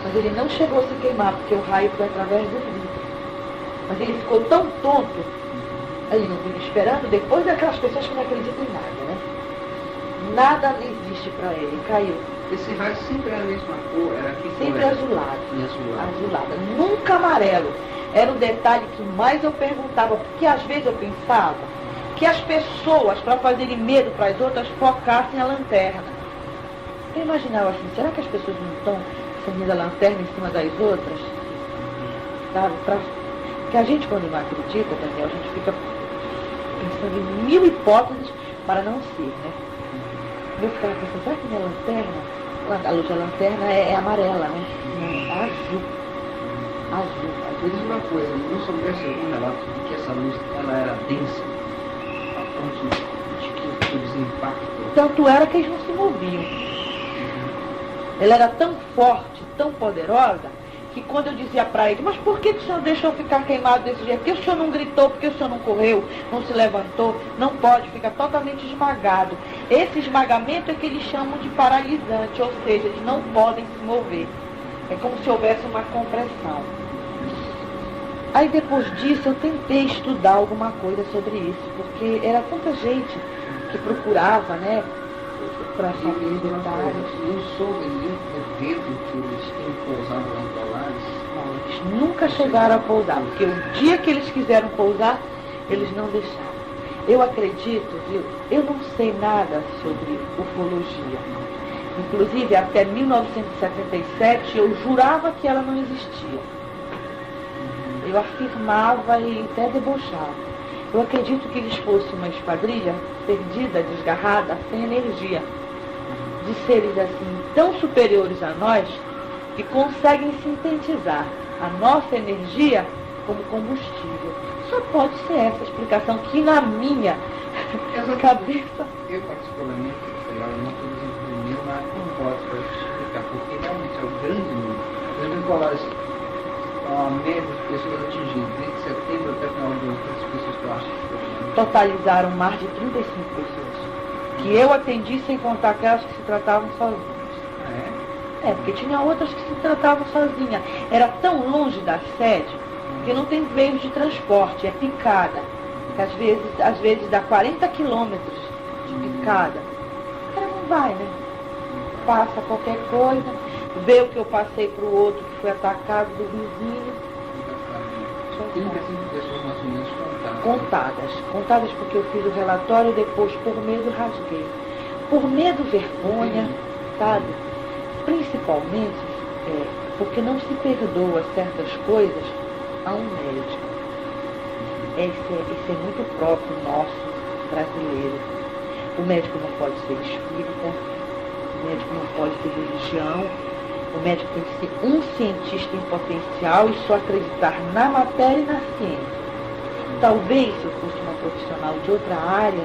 Mas ele não chegou a se queimar, porque o raio foi através do vidro. Mas ele ficou tão tonto, ele não vinha esperando, depois daquelas pessoas que não acreditam em nada, né? Nada existe para ele, caiu. Esse raio sempre era a mesma cor, era que sempre azulado. Nunca amarelo. Era o detalhe que mais eu perguntava, porque às vezes eu pensava que as pessoas, para fazerem medo para as outras, focassem a lanterna. Eu imaginava assim, será que as pessoas não estão acendendo a lanterna em cima das outras? Sabe? Porque a gente, quando não acredita, Daniel, a gente fica pensando em 1000 hipóteses para não ser, né? Eu ficava pensando, será que minha lanterna, a luz da lanterna é amarela, né? Não, é azul. Me diz uma coisa, não soubesse algum relato de que essa luz ela era densa, a ponto de que os impactos... Tanto era que eles não se moviam. Ela era tão forte, tão poderosa, que quando eu dizia para ele, mas por que o senhor deixou ficar queimado desse jeito? Por que o senhor não gritou? Por que o senhor não correu? Não se levantou? Não pode, fica totalmente esmagado. Esse esmagamento é que eles chamam de paralisante, ou seja, eles não podem se mover. É como se houvesse uma compressão. Aí depois disso eu tentei estudar alguma coisa sobre isso, porque era tanta gente que procurava, né, para saber os detalhes. Não soube nem o dedo que eles tinham pousado lá em Polaris? Não, eles nunca chegaram a pousar, porque o dia que eles quiseram pousar, Eles não deixaram. Eu acredito, viu? Eu não sei nada sobre ufologia. Inclusive, até 1977, eu jurava que ela não existia. Eu afirmava e até debochava. Eu acredito que eles fossem uma esquadrilha perdida, desgarrada, sem energia. De seres assim tão superiores a nós, que conseguem sintetizar a nossa energia como combustível. Só pode ser essa explicação que na minha cabeça... Eu particularmente, sei lá, eu não estou dizendo nenhuma hipótese para explicar, porque realmente é o grande número. Por exemplo, Colares, a média de pessoas atingidas desde setembro até o final do ano, quantas pessoas que eu acho que totalizaram mais de 35 pessoas. Que eu atendi sem contar aquelas que se tratavam sozinhas. Porque tinha outras que se tratavam sozinhas. Era tão longe da sede que não tem meios de transporte, é picada. Que às vezes dá 40 quilômetros de picada. O cara não vai, né? Passa qualquer coisa, vê o que eu passei para o outro que foi atacado do vizinho. 35 pessoas mais ou menos Contadas porque eu fiz o relatório e depois, por medo, rasguei. Por medo, vergonha, sabe? Principalmente porque não se perdoa certas coisas a um médico. Isso é muito próprio nosso, brasileiro. O médico não pode ser espírita, o médico não pode ter religião, o médico tem que ser um cientista em potencial e só acreditar na matéria e na ciência. Talvez, se eu fosse uma profissional de outra área,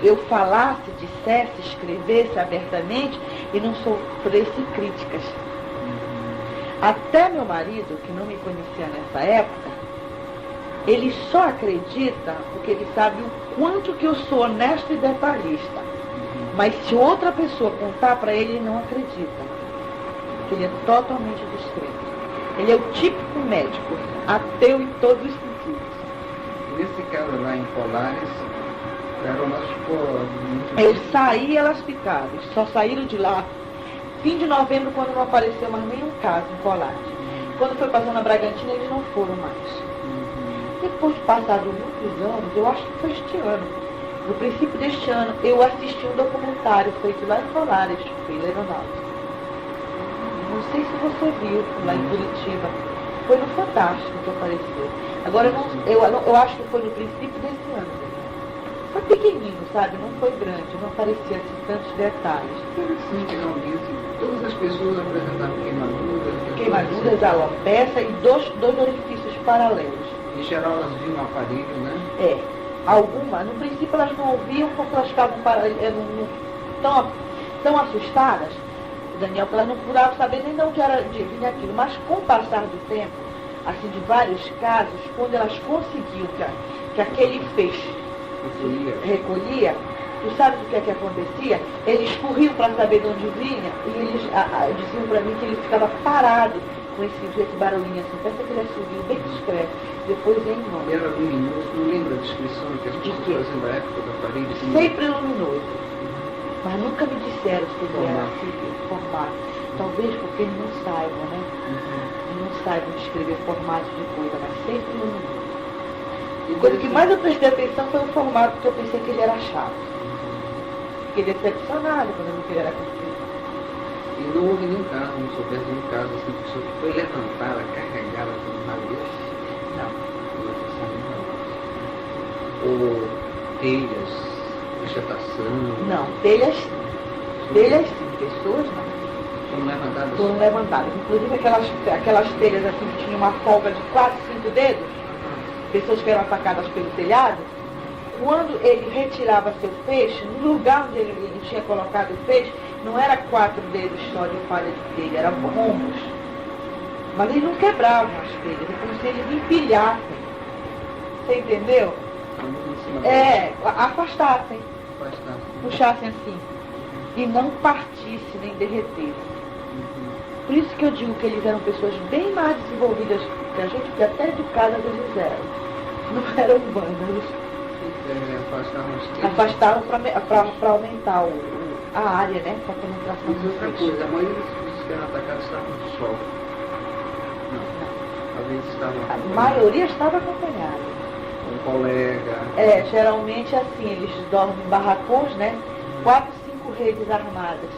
eu falasse, dissesse, escrevesse abertamente e não sofresse críticas. Até meu marido, que não me conhecia nessa época, ele só acredita porque ele sabe o quanto que eu sou honesto e detalhista. Mas se outra pessoa contar para ele, ele não acredita. Porque ele é totalmente descrente. Ele é o típico médico, ateu em todos os sentidos. Nesse caso lá em Colares, o aeronáutico ficou muito... Eu saí e elas ficaram. Só saíram de lá fim de novembro, quando não apareceu mais nenhum caso em Colares. Quando foi passando a Bragantina, eles não foram mais. Depois de passados muitos anos, eu acho que foi este ano, no princípio deste ano, eu assisti um documentário feito lá em Colares, pela aeronáutica. Não sei se você viu, lá em Curitiba. Foi no Fantástico que apareceu. Agora, eu acho que foi no princípio desse ano. Foi pequenininho, sabe? Não foi grande, não aparecia assim tantos detalhes. Interessante, realmente. Todas as pessoas apresentavam Queimaduras, alopecia e dois orifícios paralelos. Em geral, elas viam o aparelho, né? Algumas. No princípio, elas não ouviam porque elas ficavam tão assustadas, Daniel, que elas não procuravam saber nem de onde era de vir aquilo. Mas com o passar do tempo, assim, de vários casos, quando elas conseguiam que aquele feixe recolhia, tu sabe o que é que acontecia? Eles corriam para saber de onde vinha e eles diziam para mim que ele ficava parado com esse barulhinho assim, parece que ele assobio bem discreto, depois ia embora. Era luminoso, não lembra a descrição que as pessoas faziam da época do aparelho? Sempre luminoso, mas nunca me disseram se ele era assim, formato. Talvez porque eles não saibam, né? Eles não saibam descrever formato de coisa, mas sempre luminoso. E a coisa que mais eu prestei atenção foi o formato, porque eu pensei que ele era chato. Fiquei decepcionado quando eu vi que ele era complicado. E não houve nenhum caso, não soubesse nenhum caso assim, de pessoa que foi levantada, carregada por um raio. Não. Ou telhas, vegetação. Não, telhas sim, pessoas não. Foram levantadas. Inclusive aquelas telhas assim que tinham uma folga de 4, 5 dedos, pessoas que eram atacadas pelo telhado, quando ele retirava seu feixe, no lugar onde ele tinha colocado o feixe, não era 4 dedos só de falha de telha, eram rombos. Mas eles não quebravam as telhas, é como se eles empilhassem. Você entendeu? Afastassem. Puxassem assim. E não partissem nem derretessem. Por isso que eu digo que eles eram pessoas bem mais desenvolvidas que a gente, que até educadas eles eram. Não eram vândalos. Afastaram para aumentar a área, né? Para a penetração do outra coisa, a maioria dos que eram atacados estavam no sol. Não. Talvez estavam. A maioria estava acompanhada. colega. Geralmente assim, eles dormem em barracões, né? 4, 5 redes armadas.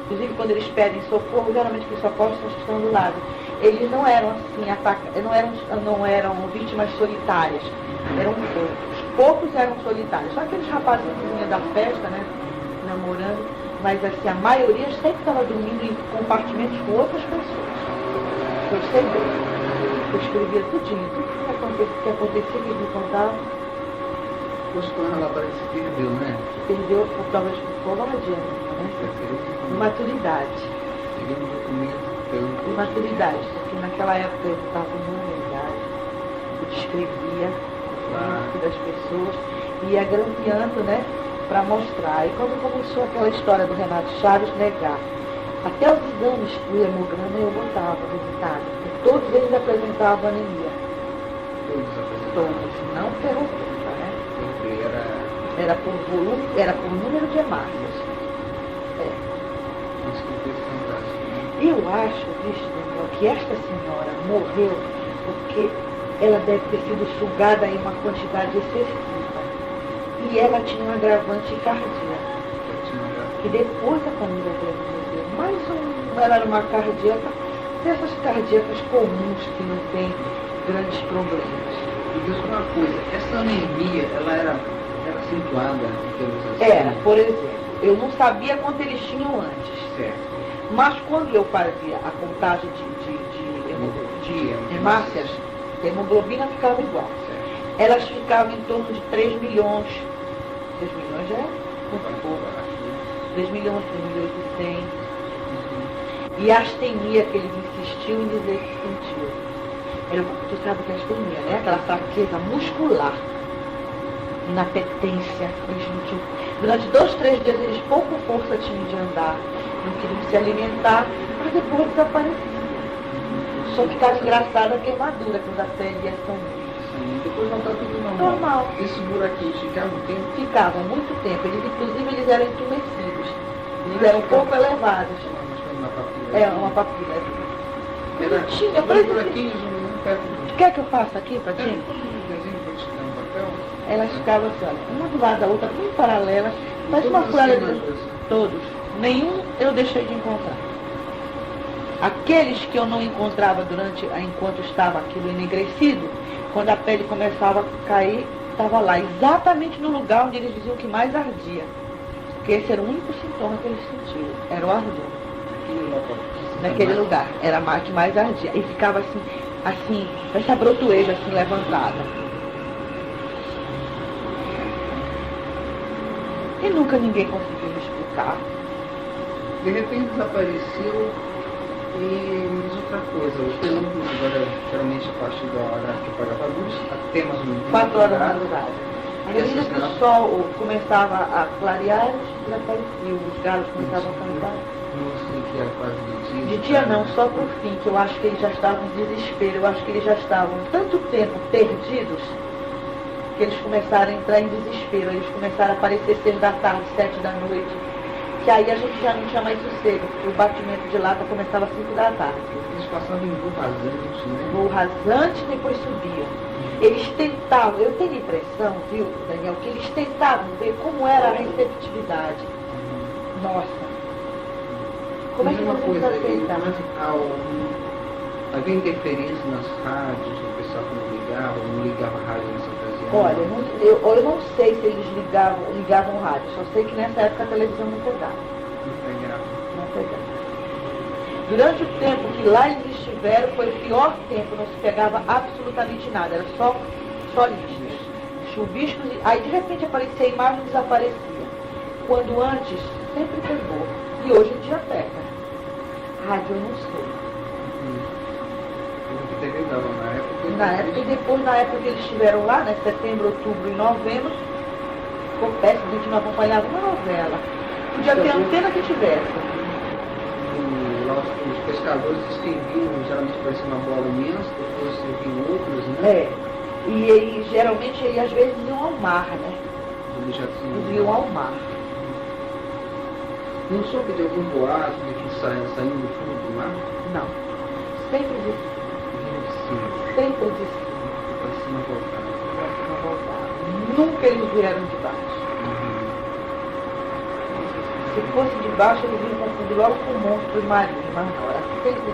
Inclusive quando eles pedem socorro, geralmente os socorros são os que estão do lado. Eles não eram assim, não eram vítimas solitárias. Eram poucos. Poucos eram solitários. Só aqueles rapazinhos que vinham da festa, né? Namorando. Mas assim, a maioria sempre estava dormindo em compartimentos com outras pessoas. Eu sei bem. Eu escrevia tudinho, tudo que acontecia, que eles me contavam. Depois foi um relatório que se perdeu, né? Perdeu, talvez por covardia, né? Maturidade. Seria um documento tanto. Maturidade, porque naquela época eu estava numa idade, eu descrevia o das pessoas e ia grampeando, né? Para mostrar. E quando começou aquela história do Renato Chaves negar, até os exames do hemograma eu botava resultado, porque todos eles apresentavam anemia. Todos, não ferrotura, né? Era por volume, era por número de hemácias. Eu acho, Daniel, que esta senhora morreu porque ela deve ter sido sugada em uma quantidade excessiva. E ela tinha um agravante cardíaco. Que depois a família dela morreu. Ela era uma cardíaca, dessas cardíacas comuns que não tem grandes problemas. E diz uma coisa, essa anemia, ela era acentuada em termos assim? Era, por exemplo, eu não sabia quanto eles tinham antes. Certo. Mas quando eu fazia a contagem de hemácias, a hemoglobina ficava igual. Certo. Elas ficavam em torno de 3 milhões. 3 milhões já é muito pouco. 3 milhões, 3 milhões e 100. E a astenia que eles insistiam em dizer que sentiu. Tu sabe que a astenia, né? Aquela fraqueza muscular, inapetência. Eles não tinham. Durante 2, 3 dias eles pouco força tinham de andar, não queriam se alimentar, mas depois desapareciam. Só ficava engraçada a queimadura quando a pele ia saindo. Depois voltava tudo normal. Normal. Esses buraquinhos ficavam um tempo? Ficavam muito tempo. Inclusive eles eram entumecidos. Eles eram um pouco elevados. Uma papila. Era tinha, dois buraquinhos, um perto do outro. Quer que eu faça aqui pra ti? Desenho para te dar um papel? Elas ficavam assim, olha, uma do lado da outra, bem paralelas, mas uma colher de todos. Nenhum eu deixei de encontrar. Aqueles que eu não encontrava enquanto estava aquilo enegrecido, quando a pele começava a cair, estava lá, exatamente no lugar onde eles diziam que mais ardia. Porque esse era o único sintoma que eles sentiam, era o ardor. Naquele lugar, era a que mais ardia. E ficava assim, essa brotoeja assim levantada. E nunca ninguém conseguiu me explicar. De repente desapareceu e me diz outra coisa. O período agora, geralmente a partir da hora que pagava a luz, até mais ou menos 4 horas da madrugada. À medida que o sol começava a clarear, desaparecia. Os galos começavam a cantar. Não sei que era quase de dia. De dia não, só por fim, que eu acho que eles já estavam em desespero. Eu acho que eles já estavam tanto tempo perdidos que eles começaram a entrar em desespero. Eles começaram a aparecer 6 da tarde, 7 da noite. Que aí a gente já não tinha mais sossego, porque o batimento de lata começava às 5 da tarde. Eles passavam em voo rasante, né? Voo rasante, depois subiam. Eles tentavam, eu tenho a impressão, viu, Daniel, que eles tentavam ver como era a receptividade. Nossa. Como é que uma coisa, havia interferência nas rádios, o pessoal que não ligava a rádio nessa ocasião? Olha, eu não sei se eles ligavam rádio, só sei que nessa época a televisão não pegava. Não pegava. Durante o tempo que lá eles estiveram, foi o pior tempo, não se pegava absolutamente nada, era só listas, chuviscos, aí de repente aparecia a imagem e desaparecia. Quando antes, sempre pegou. E hoje em dia pega. Rádio eu não sei. Na época, e depois, na época que eles estiveram lá, né, setembro, outubro e novembro, ficou péssimo, a gente não acompanhava uma novela. Podia ter antena que tivesse. Os pescadores estendiam, geralmente parecia uma bola imensa, depois serviam outras, né? E geralmente, às vezes iam ao mar, né? Eles iam ao mar. Não soube de algum boato de que saindo do fundo do mar? Não. Sempre de cima. Sempre de cima. Para cima voltar. Para cima voltar. Nunca eles vieram de baixo. Se fosse de baixo, eles iam confundir logo com monstros marinhos, mas não, era sempre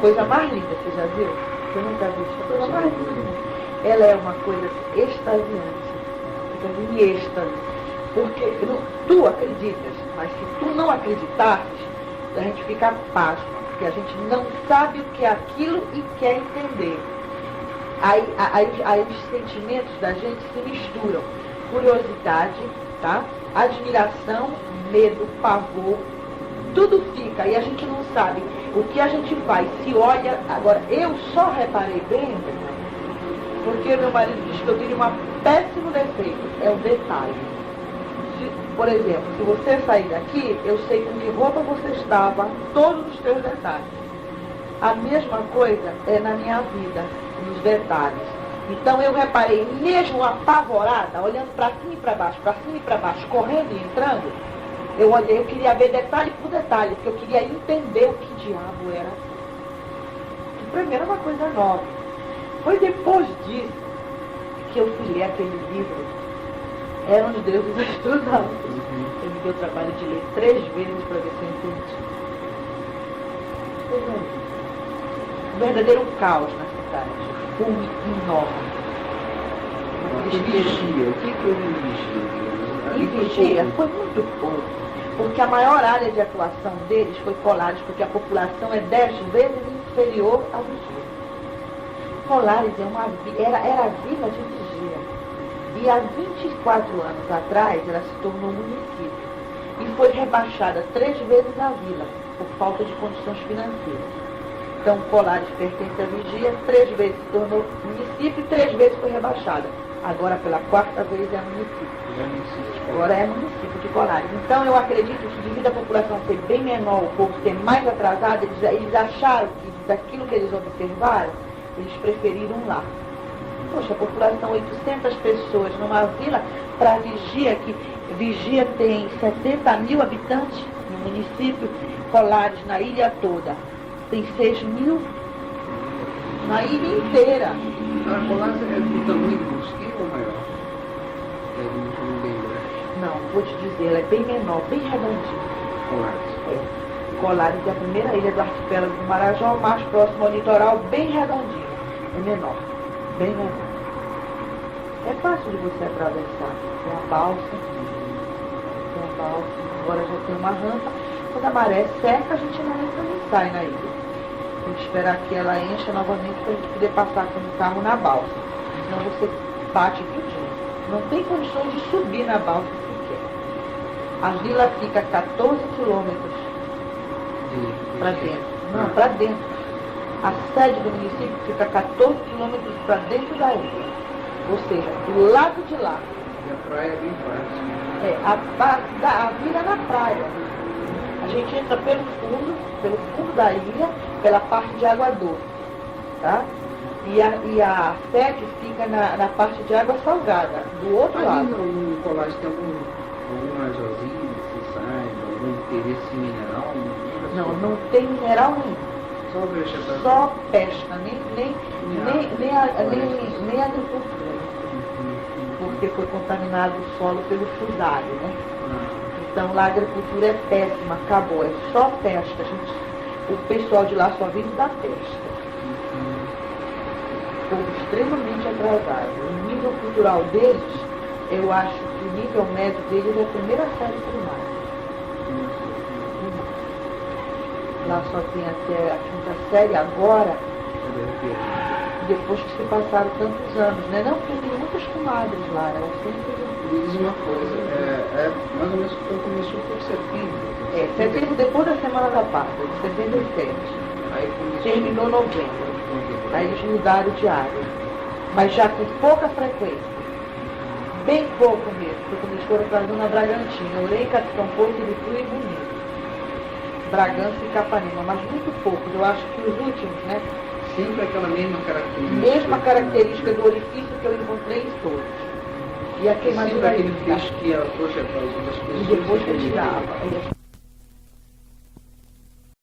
coisa mais linda, você já viu? Você nunca viu? É coisa mais linda do mundo. Ela é uma coisa extasiante. Fica em êxtase. Porque tu acreditas, mas se tu não acreditasses, a gente fica pasmo, porque a gente não sabe o que é aquilo e quer entender. Aí os sentimentos da gente se misturam. Curiosidade, tá? Admiração, medo, pavor, tudo fica. E a gente não sabe o que a gente faz. Se olha, agora, eu só reparei bem, porque meu marido diz que eu tenho um péssimo defeito, é o detalhe. Por exemplo, se você sair daqui, eu sei com que roupa você estava, todos os teus detalhes. A mesma coisa é na minha vida, nos detalhes. Então eu reparei, mesmo apavorada, olhando para cima e para baixo, correndo e entrando, eu olhei, eu queria ver detalhe por detalhe, porque eu queria entender o que diabo era. Primeiro uma coisa nova. Foi depois disso que eu fui ler aquele livro, Eram os Deuses Astronautas. Eu me deu o trabalho de ler 3 vezes para ver se eu entendi. Um verdadeiro caos na cidade. Enorme. Vigia, o que eu vigia? Foi muito pouco. Porque a maior área de atuação deles foi Colares, porque a população é 10 vezes inferior a Vigia. Colares era a vila de Vigia. E há 24 anos atrás ela se tornou município. E foi rebaixada 3 vezes a vila, por falta de condições financeiras. Então, Colares pertence à Vigia, 3 vezes se tornou município e 3 vezes foi rebaixada. Agora, pela 4ª vez, é município. Agora é município de Colares. Então, eu acredito que, devido à população ser bem menor, o povo ser mais atrasado, eles acharam que, daquilo que eles observaram, eles preferiram lá. Poxa, a população, 800 pessoas numa vila, para Vigia, que Vigia tem 70 mil habitantes no município, Colares, na ilha toda, tem 6 mil na ilha inteira. A Colares é do tamanho do Mosquito ou maior? É do tamanho bem grande. Não, vou te dizer, ela é bem menor, bem redondinha. Colares. É. Colares é a primeira ilha do arquipélago do Marajó, mais próximo ao litoral, bem redondinha. É menor, bem menor. É fácil de você atravessar. Tem a balsa, agora já tem uma rampa. Quando a maré seca, a gente não entra nem sai na ilha. Tem que esperar que ela encha novamente para a gente poder passar com o carro na balsa. Senão você bate tudinho. Não tem condições de subir na balsa sequer. A vila fica 14 quilômetros para dentro. Não, para dentro. A sede do município fica 14 quilômetros para dentro da ilha. Ou seja, do lado de lá. E a praia é bem fácil. A vila é na praia. A gente entra pelo fundo da ilha, pela parte de água doce, tá? E a sede fica na parte de água salgada, do outro lado. No Colares tem algum marjozinho, você sabe, algum interesse mineral? Não tem mineral nenhum. Só vegetação? Só pesca, nem agricultura. Porque foi contaminado o solo pelo fusário, né? Então lá a agricultura é péssima, acabou, é só pesca. O pessoal de lá só vive da pesca. Povo extremamente atrasado. O nível cultural deles, eu acho que o nível médio deles é a primeira série primária. Lá só tem até a 5ª série agora, depois que se passaram tantos anos, né? Não, porque tem muitas comadres lá, ela sempre... Me diz uma coisa, mais ou menos quando começou foi setembro. Setembro depois da Semana da Páscoa, de 77. Aí Terminou novembro. Aí eles mudaram de área. Mas já com pouca frequência. Bem pouco mesmo, porque quando eles foram para a Zona Bragantina, Orem, Capitão Porto, Ibitu e Bonito. Bragança e Capanema, mas muito poucos. Eu acho que os últimos, né? Sempre aquela mesma característica. Mesma característica do orifício que eu encontrei em todos. E a queimadura aquele peixe que ia projetar as outras pessoas. E depois que ele tirava.